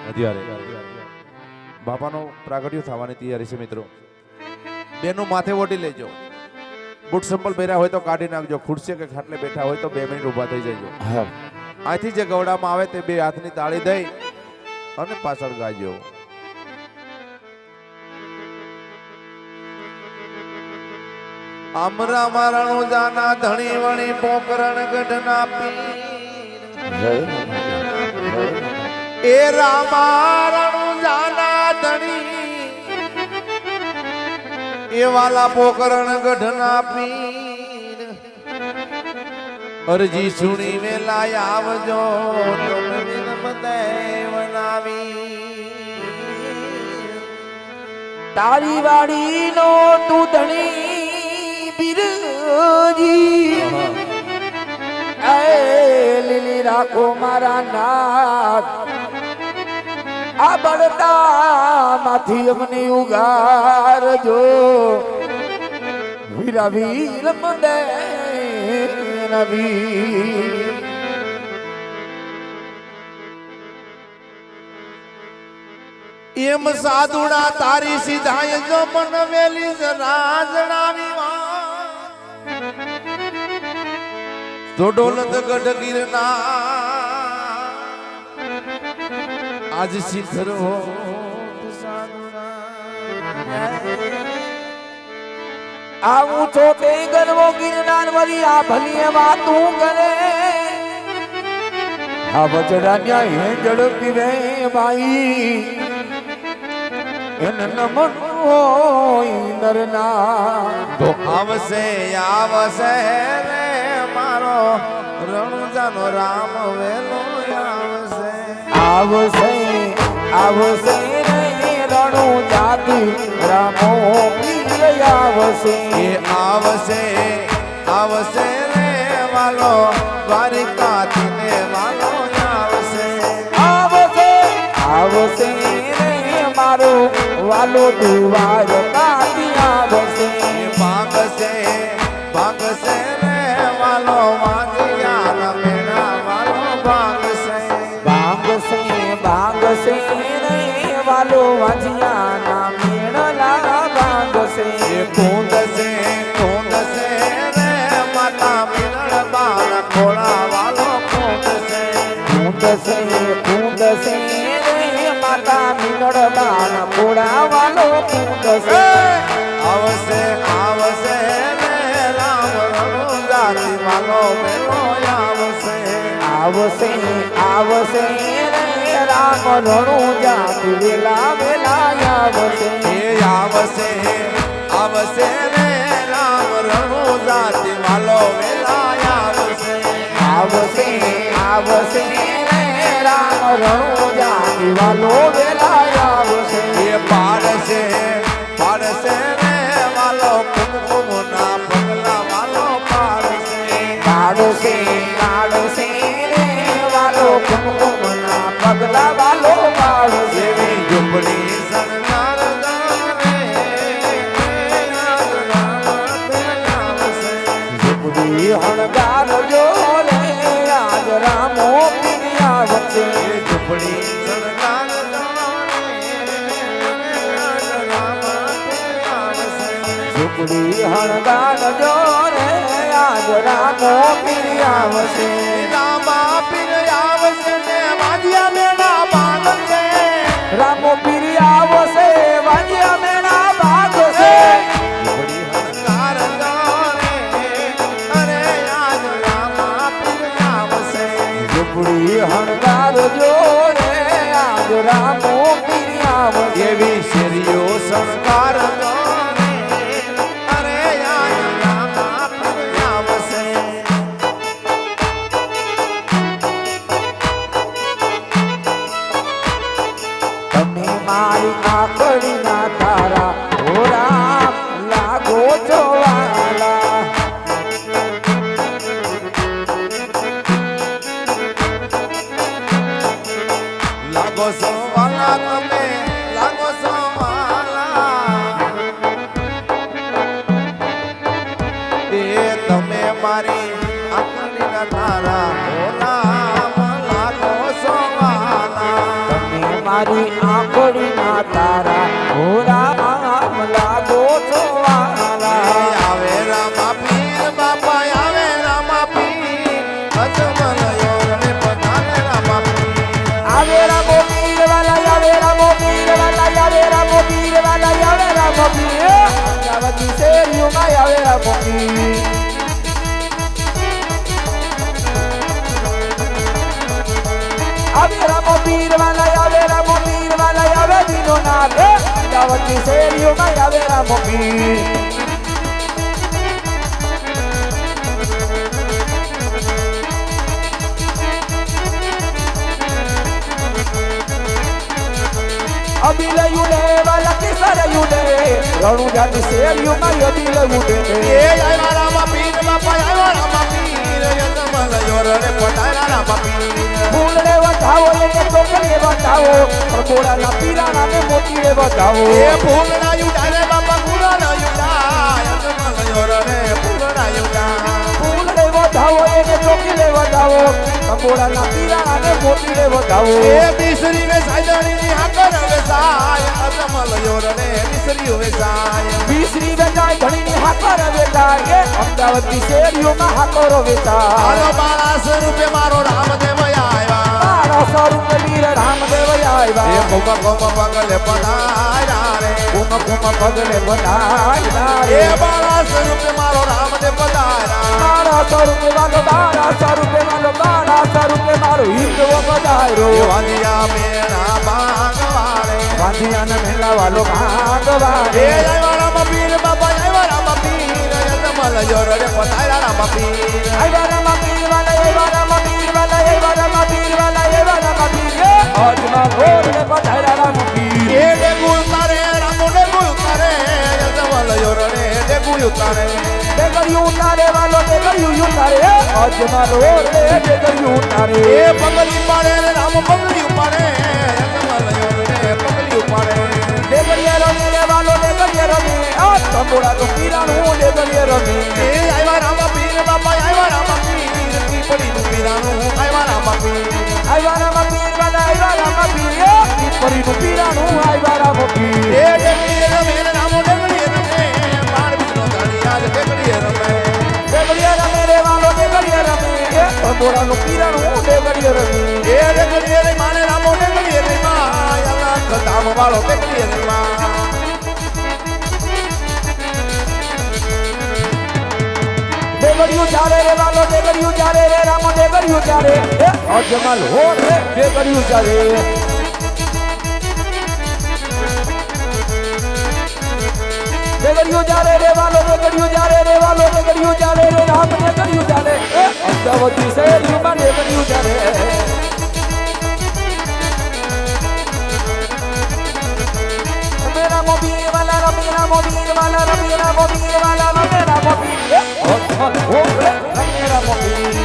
અત્યારે બાપાનો પ્રાગટ્ય થવાની તૈયારી છે મિત્રો. બેનું માથે ઓઢી લેજો. બુટ સંપલ પહેર્યા હોય તો કાઢી નાખજો. ખુરશી કે ખાટલે બેઠા હોય તો 2 મિનિટ ઊભા થઈ જજો. અહીંથી જે ગવડામાં આવે તે 2 હાથની તાળી દઈ અને પાછળ ગાજો. અમરા મારણું જાના ધણી વણી પોકરણ ગઢના પીર એ રામારણું જાના ધણી એ વાલા પોકરણ ગઢના પીર અરજી સુણી વેલા આવજો તમે વિનમતે વનાવી તારી વાડી નો તું ધણી બિરજી એ લીલી રાખો મારા નાથ આ બળતા માંથી અમને ઉગારજો વીરા વીર મંદે નવી એમ સાધુડા તારી સીધાય જો મન વેલી રાજણાવી તો ડોલત ગઢ ગીરના આજ શિખર હો આવું છો તે ગરવો ગિરનાર વળી આ ભલી વાતું કરે આ વજડા હેંજળ પીવે ભાઈ એન નમન હોય નરના તો આવશે આવશે રે મારો રણુજાનો રામ વેલો આવશે આવશે આવશે રે રણુ જાતિ રામો પીર આવશે એ આવશે આવશે રે વાલો દ્વારિકાથી ને વાલો આવશે આવશે આવશે રે મારો વાલો દુવાર કાતી આવશે ભાગશે ભાગશે રે વાલો વાંગિયા મેળા વાલો ભાગશે ભાંગશે ભાંગશે રે વાલો વાજિયાના મેળલા ભાંગશે કુંદશે કુંદશે રે માતા મિલણ બાળ ખોળા વાલો આવશે આવશે રે રામ રણું જાત વેલા વેલા આવશે એ આવશે આવશે રે રામ રણુ જાતિ વાલો વેલા આવશે આવશે આવશે રે રામ રણું જાત વાલો વેલા આવશે એ પાડશે પાડશે રે વાલો કુમકુમ ના પગલા વાલો પાડશે કાઢશે કાઢશે રે વાલો કુમકુમના પગલા વાલો પાડશે એવી ઝૂંપડી શણગાર ઝૂંપડી હણગાર જો રે આજ રામો પીરિયા વચ્ચે ઝૂંપડી શણગાર ઝૂંપડી હણગાર જો રે આજ રામો પીરિયા વચ્ચે રામા પીર આવશે ને વાજિયા મેળા બાંધશે રામો પીરિયા વસે વાજિયા મેણા ભાગશે શણગાર અરે આજ રામા પીર આવશે ઝૂંપડી હણગાર જો રે આજ રામો પીરિયા વસે એવી શેરીઓ શણગાર અરે આજ રામા પીર આવશે તમે મારી આંખડીના તારા ઓ રામ લાગો છો વાલા લાગો છો વાલા તમે લાગો છો વાલા એ તમે મારી આંખડીના તારા ભોલા લાગો છો વાલા તમે મારી આંખડીના તારા ઓ રામ લાગો છો વાલા આવે રામા પીર બાપા આવે રામા પીર અજમલ યોગને પધારે રામા પીર આવે રામો પીર વાલા આવે રામો પીર વાલા આવે રામો પીર વાલા આવે રામો પીર જાવતી શેરીઓમાં આવે રામો પીર આવે રામો પીર વાલા આવે દીનો નાથ જાવતી શેરીઓમાં આવે રામો પીર અબિલ યુડે વાલા કિસર યુડે રણુ જાતિ શેરીઓમાં અબિલ યુડે એ આવ્યા રામા પીર બાપા આવ્યા રામા પીર અજમલ યોગને પધારે રામા પીર ફૂલડે વધાવો એને ચોકડે વધાવો પ્રભોળાના પીરાના ને મોતીડે વધાવો એ ફૂલના યુડાને બાપા ફૂલના યુડા અજમલ યોગને ફૂલના યુડા ફૂલડે વધાવો એને ચોકડે વધાવો પ્રભોળાના પીરાના ને મોતીડે વધાવો એ બિસરી વે સાયદણીની હાકર વેસાય અજમલ યોગને બિસરી વેસાય બીસરી વેચાય ધણીની હાકર વેચાય અમદાવાદની શેરીઓમાં હાકરો વેચાય હાલો 1200 રૂપિયા મારો રામદેવ આવ્યા 1200 રૂપિયા વીર રામદેવ એ આવ્યા કુમ કુમ પગલે પધાર્યા રે કુમ કુમ પગલે વધાય એ 1200 રૂપિયા મારો રામદેવ પધાર્યા 1200 રૂપિયા વાલો 1200 રૂપિયા મારો હિંદવો પધાર્યો એ વાલિયા મેણા ભાગવારે ગાંધીયાના મેળા વાલો એ ભાગવારે આવ્યા રામા પીર બાપા આવ્યા રામા પીર અજમલ યોગને પધાર્યા રામા પીર આવ્યા રામા પીર વાલા આવ્યા રામા પીર વાલા આવ્યા રામા પીર વાલા આવ્યા રામા પીર આજમાં ભોરને પધાર્યા રામા પીર એ ડેગુ ઉતારે રામો ડેગુ ઉતારે અજમલ યોગને ડેગુ ઉતારે ડેગરિયું ઉતારે વાલો ડેગરિયું ઉતારે આજમાં ભોરને ડેગરિયું ઉતારે એ પગલી પાડે રે રામ પગલી ઉપાડે અજમલ યોગને પગલી ઉપાડે ડેગરિયા રમે રે વાલો ડેગરિયા રમે આ તંબોડા તો પીરાનું ડેગરિયા રમે એ આવ્યા રામા પીર બાપા આવ્યા રામા પીર પીપળી નું પીરાનું આવ્યા રામા પીર આવ્યા રામા પીર વાલા આવ્યા રામા પીર પીપળીનું પીરાનું આવ્યા રામા પીર એ ડેગડી રમે ને રામો ડેગડી રમે પાડવીનો ધણિયા ડેગડી રમે ડેગરિયા રમે રે વાલો ડેગરિયા રમે તંબોડાનું પીરાનું ડેગરિયા રમે એ ડેગડી રે માને રામો ડેગડી રે માં અલગ ધામ વાળો ડેગડી રે માં ડેગરિયું ચાલે રે વાલો ડેગરિયું ચાલે રે રામો ડેગરિયું ચાલે અજમલ હો રે બેગડ્યું ચાલે બેગડ્યું ચાલે રે વાલો બેગડ્યું ચાલે રે વાલો બેગડ્યું ચાલે રે રામ બેગડ્યું ચાલે અમદાવાદી શહેરમાં બેગડ્યું ચાલે મોબીર વાલા રમેરા મોબીર વાલા રમેરા મોબીર વાલા રમેરા મોબીર ઓ રમેરા મોબીર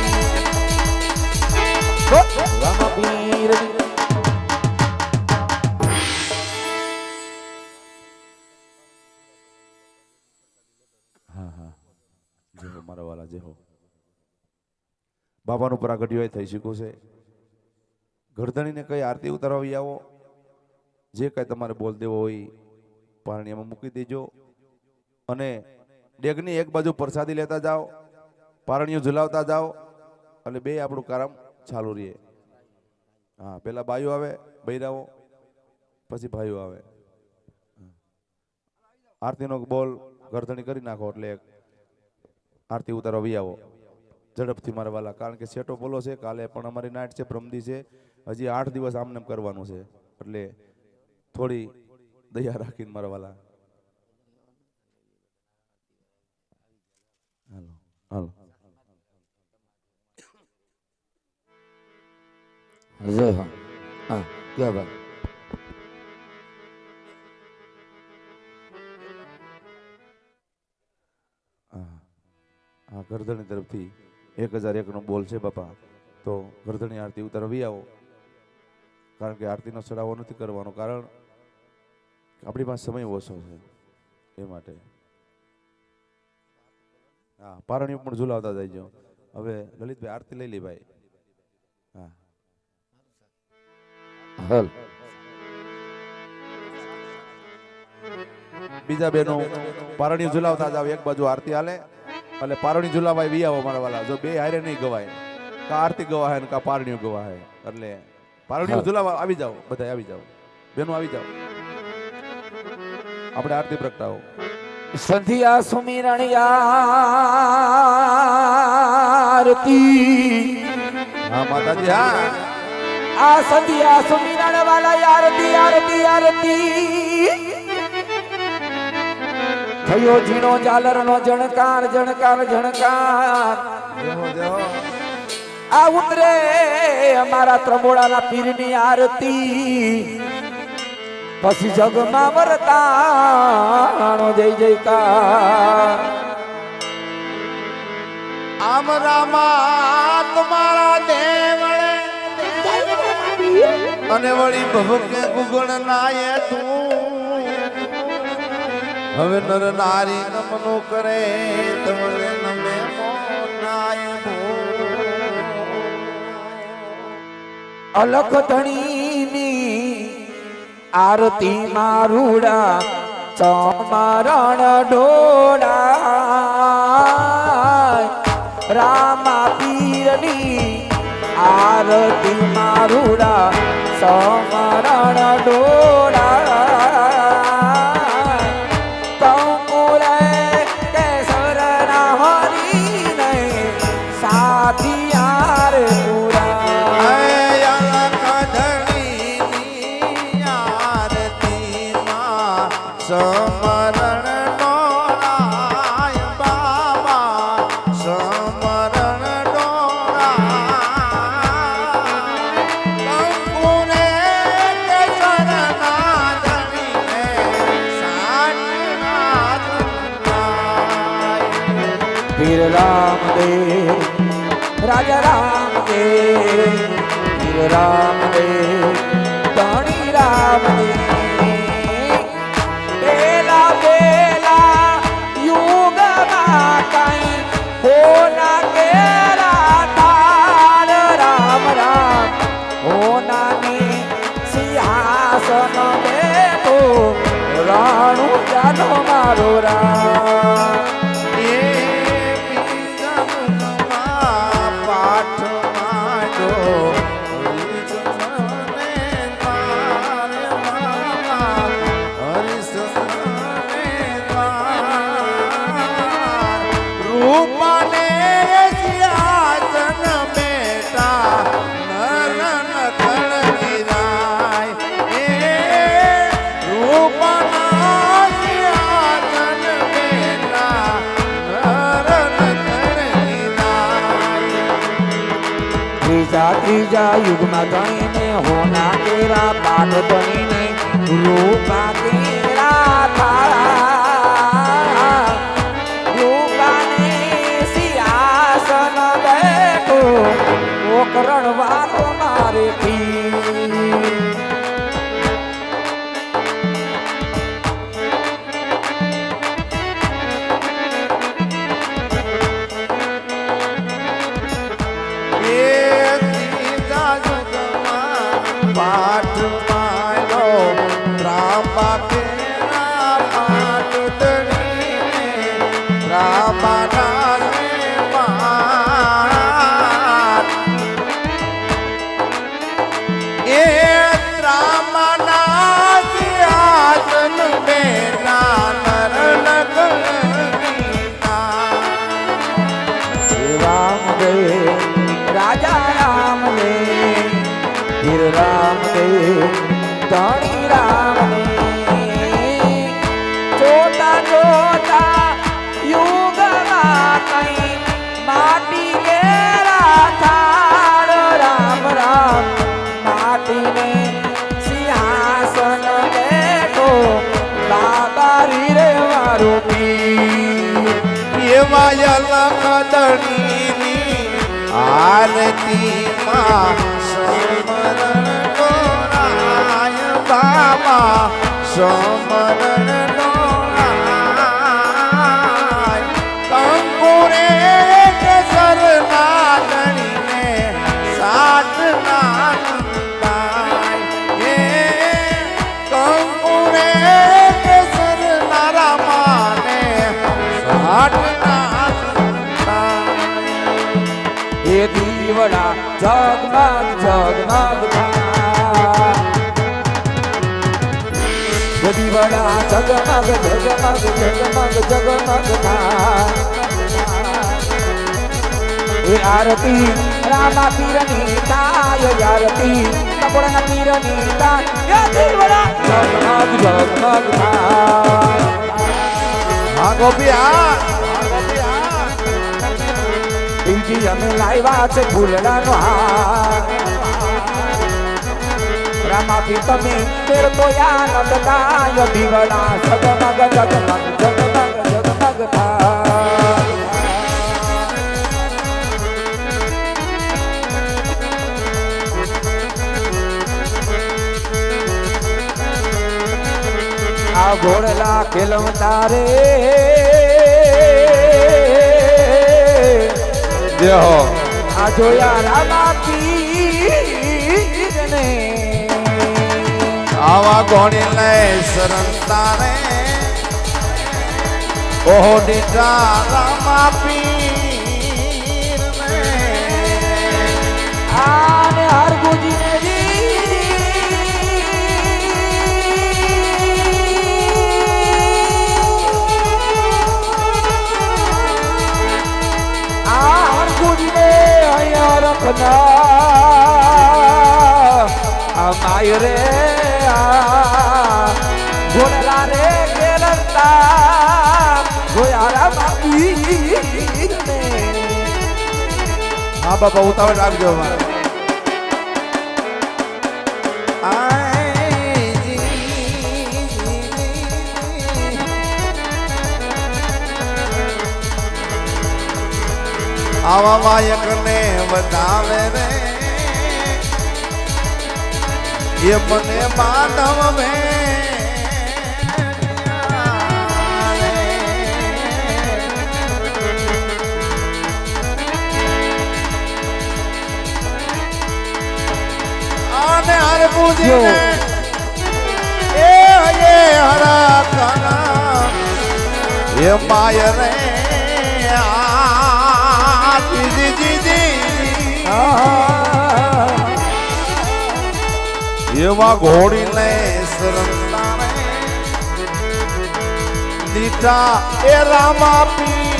રમબીર હા હા જય હો મારા વાલા જય હો બાબાનું પ્રાગટ્ય થઈ શક્યું છે ગરદણીને કઈ આરતી ઉતારવી આવો જે કઈ તમારે બોલ દેવો હોય પારણીયામાં મૂકી દેજો અને ડેગની એક બાજુ પ્રસાદી લેતા જાઓ પારણીઓ ઝુલાવતા જાઓ અને બે આપણું કામ ચાલુ રહીએ હા પેલા બાઈઓ આવે બૈરાઓ પછી ભાઈઓ આવે આરતીનો બોલ ગરદણી કરી નાખો એટલે આરતી ઉતારવા વી આવો ઝડપથી મારા વાલા કારણ કે સેટો બોલો છે કાલે પણ અમારી નાઇટ છે પ્રમદી છે હજી 8 દિવસ આમને કરવાનું છે એટલે થોડી દયા રાખીને મારા વાલા હાલો હાલો જય હો હા ક્યાં બાત હા ગરદણી તરફથી 1001 નો બોલ છે બાપા તો ગરદણી આરતી ઉતારવી આવો કારણ કે આરતીનો ચડાવો નથી કરવાનો કારણ આપણી પાસે સમય ઓછો છે એ માટે હા પારણીઓ પણ ઝુલાવતા જઈજો હવે લલિતભાઈ આરતી લઈ લે ભાઈ હા હલ બીજા બેનો પારણીઓ ઝુલાવતા જાવ એક બાજુ આરતી હાલે એટલે પારણી ઝુલાવાય વી આવો મારા વાલા જો બે હારે નહીં ગવાય કા આરતી ગવાય ને કા પારણીઓ ગવાય એટલે પારણીઓ ઝુલાવા આવી જાઓ બધા આવી જાઓ બેનો આવી જાઓ આપણે આરતી પ્રગટાવો સંધ્યા સુમિરણ આરતી હા માતાજી હા આ સંધ્યા સુમિરણ વાલા આરતી આરતી આરતી થયો ઝીણો ઝાલર નો જણકાર જણકાર જણકાર આ ઉતરે અમારા ત્રંબોળાના પીરની આરતી પછી જગમાં વરતાણો જય જયકાર આમ રામા તમારા દેવળે અને વળી ભવકે ગુગણ નાય તું હવે નર નારી નમનો કરે તમને નમે મોનાય અલખ ધણીની આરતી મારુડા ચમરણ ઢોળા રામા પીરની આરતી મારુડા સમરણ ઢોળા કંકુરે કેસર ના હરી ને સાથી યાર પૂરા સમરણ ડોળાય બાબા સમરણ ડોળાય કંકુને કેસરના ધણીને સાટના ધણાય પીર રામદેવ રાજા રામદેવ પીર રામદેવ ધણી રામદેવ બેલા બેલા યુગમાં કઈ હોના કેરા તાર રામ રામ હોનાની સિંહાસન બેઠો રાણુ જાનો મારો રામ એ બીજમમાં પાઠ માંડો ત્રીજા યુગમાં ગણીને હોના કેરા પાઠ બનીને રૂપા કેરા થાળા રૂપાને સિંહાસન બેઠો ઓકરણ વાલો મારે પી પાઠ માનો રામા કેરા પાઠ ધણીને રામાના પાઠ એ રામાના સિંહાસન બેઠા નર રામ દે રાજા રામ દે વીર રામ દે ધણી રામ દે જોતા જોતા યુગમાં કઈ માટી કેરા થાળ રામ રામ માટીને સિંહાસન બેઠો બાબા રે મારો પીર એવા લખદણીની આરતીમાં સમરણ ગોરાય બાબા સમરણ ગોરાય કંકુરે કેસરના ધણીને સાત નાનંદાય એ કંકુરે કેસરના રામાને સાત એ દીવડા જગમગ જગમગ થા એ દીવડા જગમગ જગમગ જગમગ જગમગ થા એ આરતી રામા પીરની થાય આરતી કપડના પીરની થાય એ દીવડા જગમગ જગમગ થા હા ગોપી હા ઈજી અમે લાવ્યા છે ફૂલડાનો હાર રામાપી તમે તેર તો આનંદ ગાય દીવડા જગમગ જગમગ જગમગ જગમગ થાય આ ઘોડલા ખેલવતા રે આ જોયા રામા પીરને આવા ગોણી લે શરણ તારે ઓહો દીટા રામા પીર આને હરગુજીને અમાય રે ઘોડલા રે કેરંતા ગોયારા બાપી હા બાપા ઉતાવળ રાખજો અમારે આવા માયક ને વધાવે રે એ મને માધવ મે આને હર પૂજીને એ હરા કના એ માય રે એવા ઘોડી લે શરણતાને દીટા એ રામા પી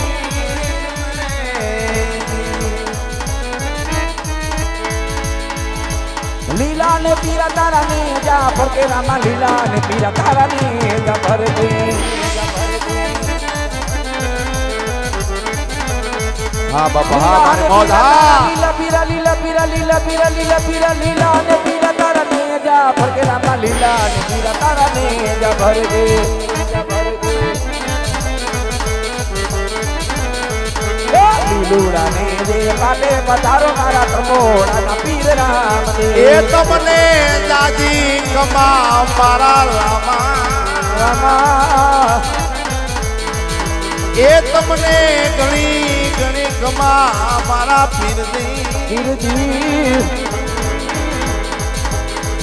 લીલા ને પીરા તારા ને જા ફરકે રામા લીલા ને પીરા તારા ને જા ફરકે હા બાપા હા મારી મોજ હા લીલા પીરા પીરા લીલા પીરા લીલા પીરા લીલા ને પીરા તારા ને જા ભરકે રામા લીલા ને પીરા તારા ને જા ભરકે લીલુડા ને જે કાટે પધારો મારા તમોડા ના પીર રામ દે એ તમને દાદી કમા મારા રામા રામા એ તમને ઘણી ઘણી કમા મારા પીરની પીરજી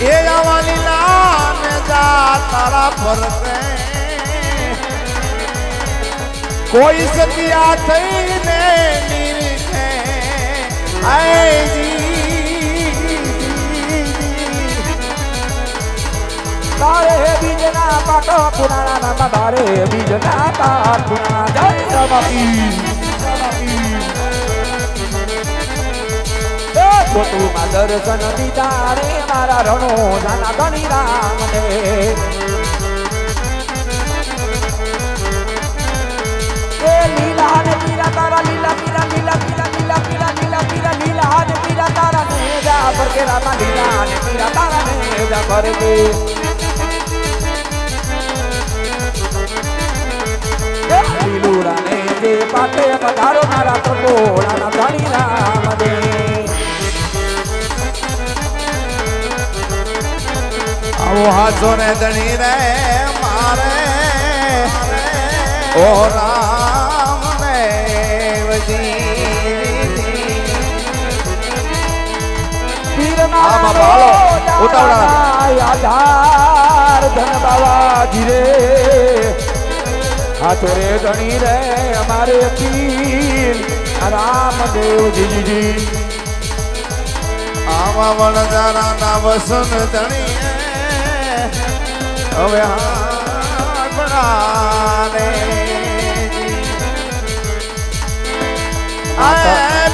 એ આવા લીલા ને જા તારા ફરકે કોઈ સતિયા થઈને નીરખે તારે બીજના પાટો પુરાણા નામા તારે બીજના પાટ પુરાણા જય રમાપી છોટું માં દર્શન દીધા રે મારા રણો જાના ધણી રામ ને એ લીલા ને પીરા તારા લીલા પીરા લીલા પીરા લીલા પીરા લીલા પીરા લીલા ને પીરા તારા ને જા પર કે રામા લીલા ને પીરા તારા ને જા પર કે લીલુડા ને જે પાટે પધારો મારા પટોળા ના ધણી રામ દે આવો હાથો ને ધણી રે મારે ઓ રામ પીરના આધાર ધન બાવાજી રે હાથો રે ધણી રે અમારે પીર રામદેવજી આવા વણજારા ના વસન ધણી હવે હાથણાને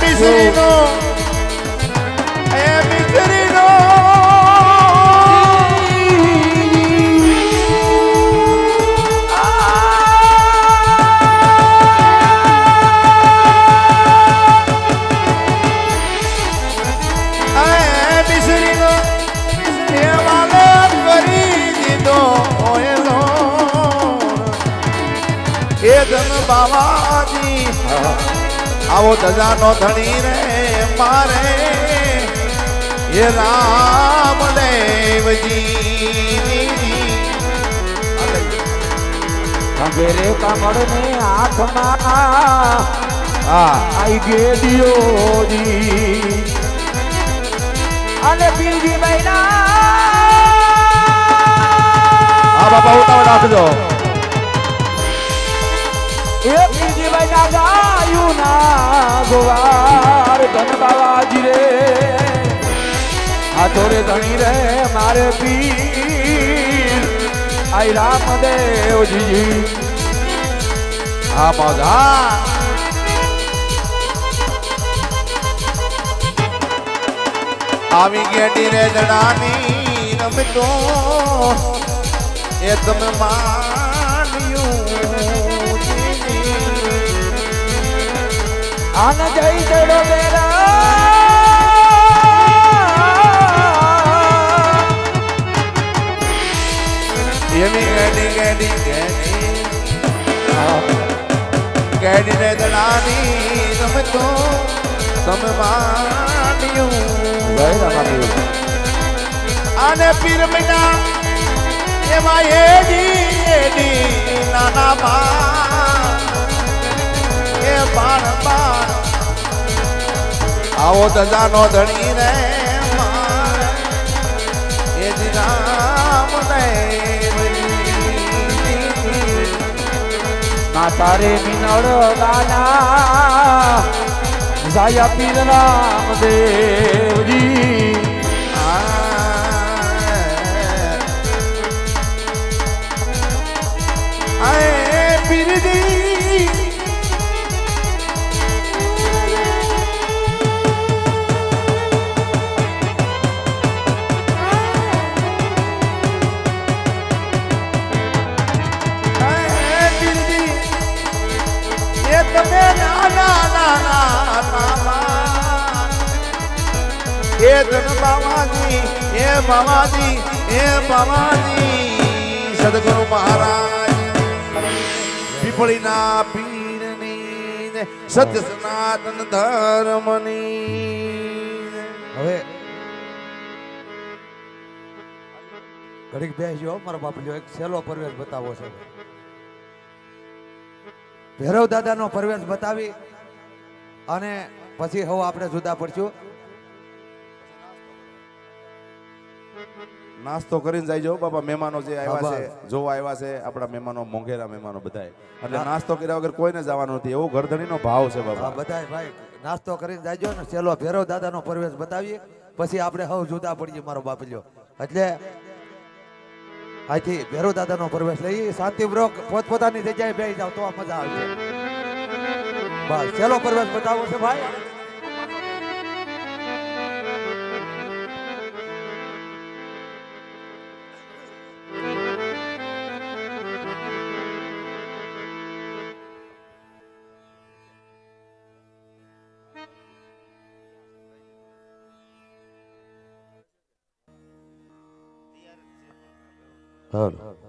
બિસરીનો બિસરીનો એ ધન બાવાજી આવો દજાનો ધણી રે મારે એ રામદેવજી અંગેરે કમળ ને હાથમાં આઈ ગેડિયોજી અને બીજી મહિના આ બાપા ઉતાવળ રાખજો એ બીજી મહિના ગાયું ના ગોવાર ધન બાવાજી રે હાથો રે ધણી રે મારે પીર આઈ રામદેવજી આ મજા આવી ગેડી રે દડાની રમતો એ તમે માન્યું આન જય ચડો મેરા એવી ગેડી ગેડી ગેડી ગેડી રે દડાની રમતો તમે માન્યું અને પીર મહિના એમાં એડી નાના બા એ બાણ બાણ આવો દજાનો ધણી રે મારે એ જ રામ ના તારે મિનળ દાના જાયા પીર રામદેવજી એ ધન બાવાજી એ બાવાજી એ બાવાજી સદગુરુ મહારાજ પીપળીના પીરની ને સત્ય સનાતન ધર્મની હવે ઘડીક બેસજો મારા બાપુ એક સહેલો પરવેશ બતાવો છે ભૈરવ દાદાનો પરવેશ બતાવી અને પછી હવે આપણે જુદા પડશું. નાસ્તો કરીને જાય બાપા મહેમાનો જે આવ્યા હા, છે જોવા આવ્યા છે આપણા મહેમાનો મોંઘેરા મહેમાનો બધાય એટલે નાસ્તો કર્યા વગર કોઈને જવાનું નથી એવો ગરદણીનો ભાવ છે હા બાપા બધાય ભાઈ નાસ્તો કરીને જાજો ને સહેલો ભૈરવ દાદાનો પરવેશ બતાવીએ પછી આપણે હવે જુદા પડીએ મારો બાપલ્યો. એટલે અહીંથી ભૈરવ દાદાનો પરવેશ લઈ શાંતિપૂર્વક પોતપોતાની જગ્યાએ બેસી જાવ તો આ મજા આવશે. બસ સહેલો પરવેશ બતાવો છે ભાઈ.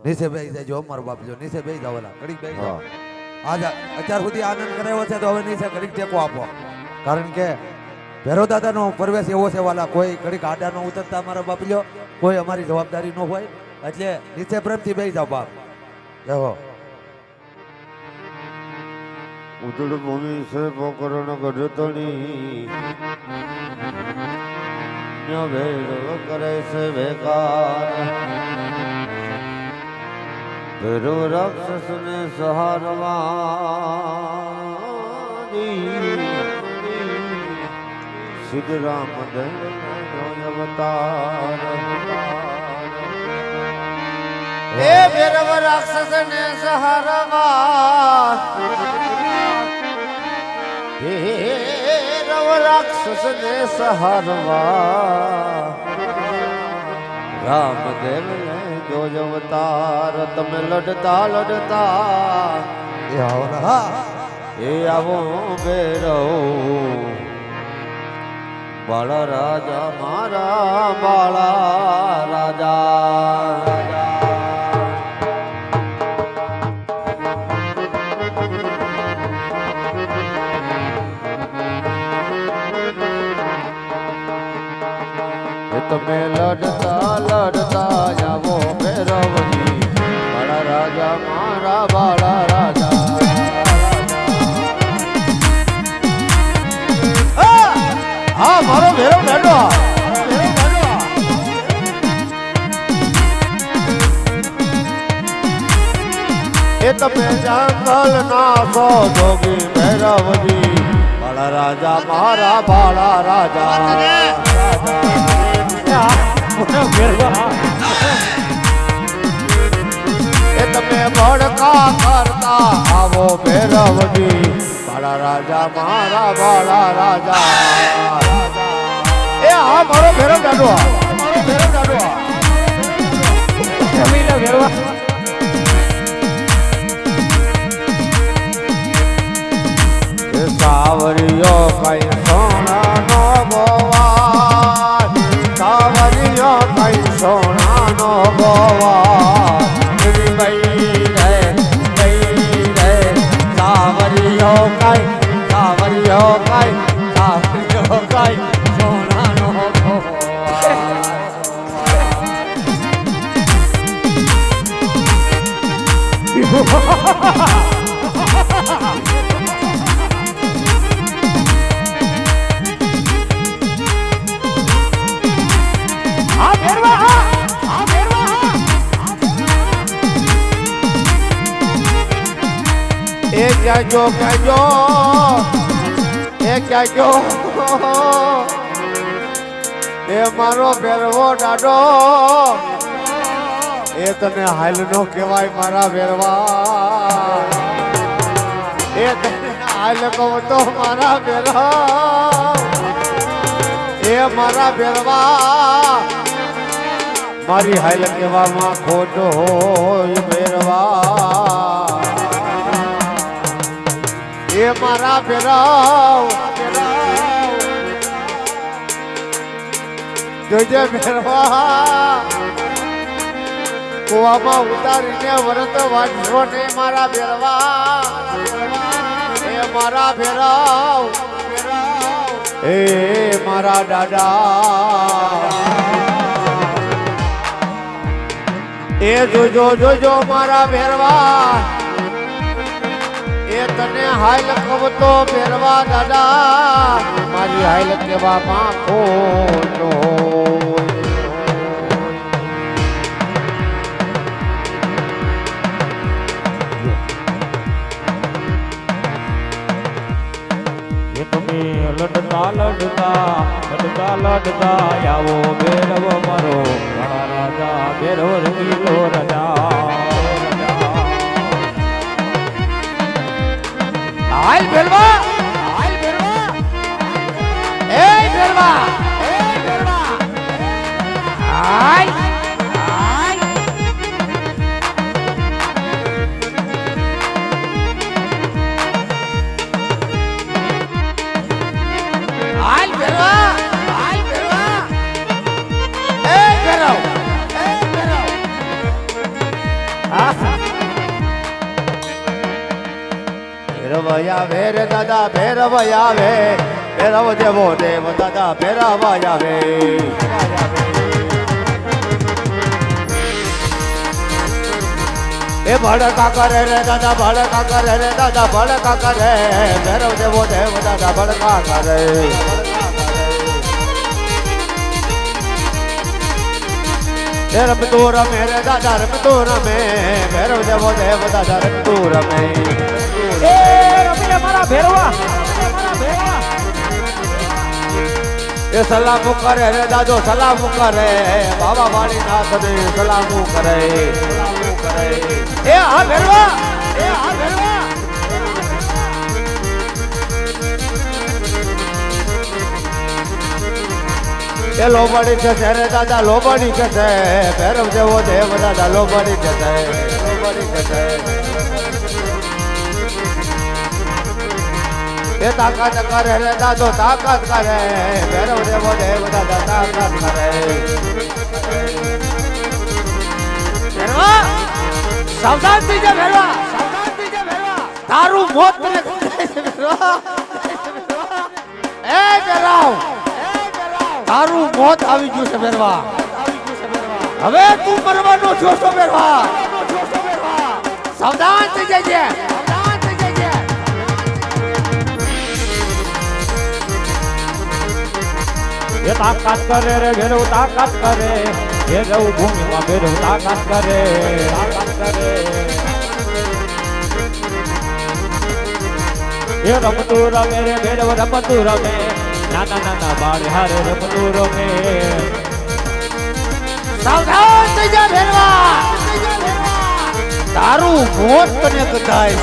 નીચે બેસી જાજો મારો બાપજો નીચે બેસી જાવ ઘડીક બેસી જાવ. આજ અત્યાર સુધી આનંદ કરાવ્યો છે તો હવે નીચે ઘડીક ટેકો આપો કારણ કે ભૈરવ દાદાનો પરવેશ એવો છે વાલા કોઈ ઘડીક આડા ન ઉતરતા મારા બાપલ્યો કોઈ અમારી જવાબદારી ન હોય એટલે નીચે પ્રેમથી બેસી જાવ બાપ. દેખો ઉજળ ભૂમિ છે પોકરણ ગઢતણી ભેરવ કરે છે બેકાર ભેરવ રાક્ષસ ને સહારવાની સિદ્ધ રામ અવતાર એ ભેરવ રાક્ષસ ને સહારવા ભેરવ રાક્ષસ ને સહારવા રામદેવ ને જોજ અવતાર તમે લડતા લડતા એ આવો ને હા એ આવો ભેરવ બાળા રાજા મારા બાળા રાજા તમે લડતા લડતા આવો ભૈરવજી બાળા રાજા મારા બાળા રાજા હા મારો ભૈરવ દાદો એ તમે જંગલ ના સો જોગી ભૈરવજી બાળા રાજા મારા બાળા રાજા એ તમે ભડકા કરતા આવો ભૈરવજી બાળા રાજા મારા બાળા રાજા એ હા મારો ભૈરવ દાદો મારો ભૈરવ દાદો સાવરિયો કઈ સોના નો ગોવા સાવરિયો કઈ સોના નો ગોવા ગઈ રે સાવરિયો કઈ સાવરિયો કઈ સાવરિયો કઈ સોના નો ગોવા કહેજો કહેજો એ કહેજો એ મારો ભેરવો દાડો એ તને હાલ નો કહેવાય મારા ભેરવા એ તને હાલ કહું તો મારા ભેરવા એ મારા ભેરવા મારી હાલ કહેવામાં ખોટો હોય ભેરવા એ મારા ભેરવ જોજે ભેરવા કુવામાં ઉતારીને વરત વાંચો ને મારા ભેરવા એ મારા ભેરાવ એ મારા દાદા એ જોજો જોજો મારા ભેરવા એ તને હાલ કવતો ભેરવા દાદા મારી હાલ કેવા માં ખોટો લડતા લડતા લડતા લડતા આવો ભેરવ મારો ઘણા રાજા ભેરવ રંગીલો રાજા હાલ ભેરવા હાલ ભેરવા એ ભેરવા હાલ હાલ ભેરવા હાલ ભેરવા એ ભેરવ ભેરવયા ભેર દાદા ભેરવયા વે ભેરવ દેવો દેવ દાદા ભેરવયા વે એ ભડકા કરે રે દાદા ભડકા કરે રે દાદા ભડકા કરે ભેરવ દેવો દેવ દાદા ભડકા કરે રમતું રમે રે દાદા રમતું રમે ભેરવ દેવો દેવ દાદા રમતું રમે એ રમીએ મારા ભેરવા એ સલામ કરે રે દાદો સલામ કરે બાબા વાળી નાથ દે સલામ કરે એ આ ભેરવા એ આ ભેરવા એ લોબડી છે રે દાદા લોબડી છે ભેરવ જેવો દેવ દાદા લોબડી છે એ તાકાત કરે રે દાદો તાકાત કરે ભેરવ દેવો દેવ દાદા તાકાત કરે ભેરવા સાવધાન થઈ જા ભેરવા તારું મોત તને ભેરવા એ ભેરવ તારું મોત આવી ગયું છે ભેરવા હવે તું મરવાનો છો છો ભેરવા સાવધાન થઈ જજે એ તાકાત કરે રે ભેરવ તાકાત કરે ભેરવ ભૂમિમાં ભેરવ તાકાત કરે એ રમતું રમે રે ભેરવ રમતું રમે નાના નાના બાળ હારે રમતું રમે સાવધાન થઈ જા ભેરવા તારું મોત તને કદાય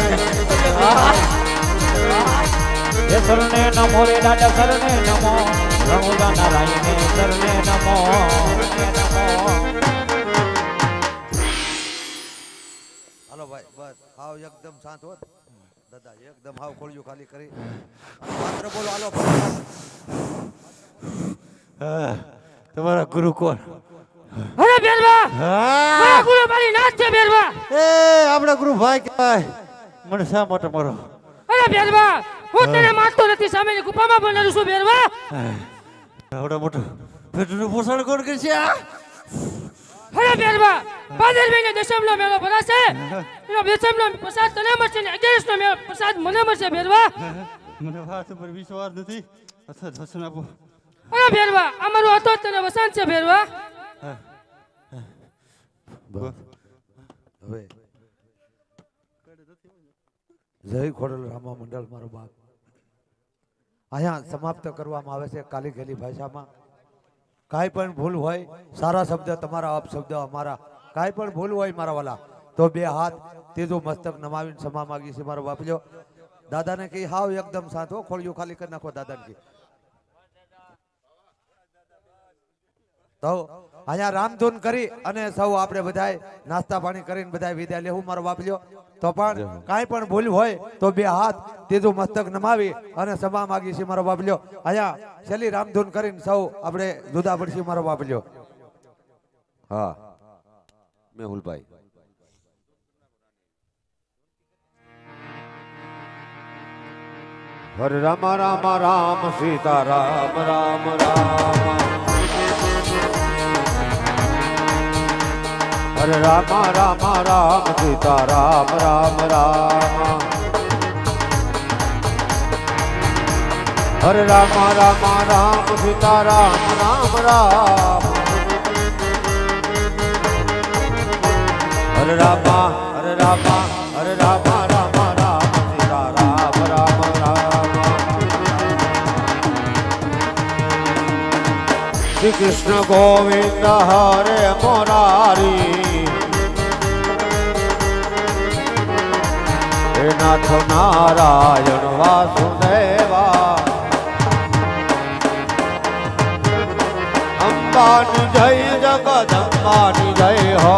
એ સરને નમો રે દાદા સરને નમો રણુદા નારાયણે સરને નમો હાલો ભાઈ બસ હાવ એકદમ શાંત હો દાદા એકદમ હાવ ખોળ્યું ખાલી કરી માત્ર બોલો હાલો તમારા ગુરુ કોણ અરે બેરવા મારા ગુરુ મારી નાથ છે બેરવા એ આપણા ગુરુ ભાઈ કહેવાય મને શા માટે મારો અરે બેરવા હું તને મારતો નથી સામેની ગુફામાં બનાવું છું બેરવા આવડા મોટું પેટનું પોષણ કોણ કરશે અરે બેરવા ભાદરવીને દશમનો મેળો ભરાશે એનો દશમનો પ્રસાદ તને મળશે ને 11નો મેળો પ્રસાદ મને મળશે બેરવા મને વાત પર વિશ્વાસ નથી અથવા દર્શન આપો અરે બેરવા અમારું હતો તને વસન છે બેરવા હવે જય ખોડલ રામા મંડળ મારો બાપ અહીંયા સમાપ્ત કરવામાં આવે છે કાલી ગેલી ભાષામાં કાંઈ પણ ભૂલ હોય સારા શબ્દ તમારા અપશબ્દ અમારા કાંઈ પણ ભૂલ હોય મારા વાલા તો બે હાથ ત્રીજું મસ્તક નમાવીને ક્ષમા માગી છે મારો બાપ લ્યો દાદાને કહી હાવ એકદમ શાંત હો ખોળિયું ખાલી કરી નાખો દાદાને કહી તો અહીંયા રામધૂન કરી અને સૌ આપણે બધાય નાસ્તા પાણી કરીને બધાય વિદાય લેવું મારો બાપ લ્યો. તો પણ કાંઈ પણ ભૂલ હોય તો બે હાથ ત્રીજું મસ્તક નમાવી અને સભા માગી છે મારો બાપ લ્યો. અહીંયા છેલ્લી રામધૂન કરીને સૌ આપણે જુદા પડશે મારો બાપ લ્યો. હા મેહુલભાઈ હરે રામ રામ રામ સીતા રામ રામ રામ હરે રામ રામ રામ સીતા રામ રામ રામ હરે રામ રામ રામ સીતા રામ રામ રામ હરે રામ હરે રામ હરે રામ રામ રામ સીતા રામ રામ રામ શ્રી કૃષ્ણ ગોવિંદ હરે મોરારી હે નાથ નારાયણ વાસુદેવા અંબાની જય જગદંબાની જય હો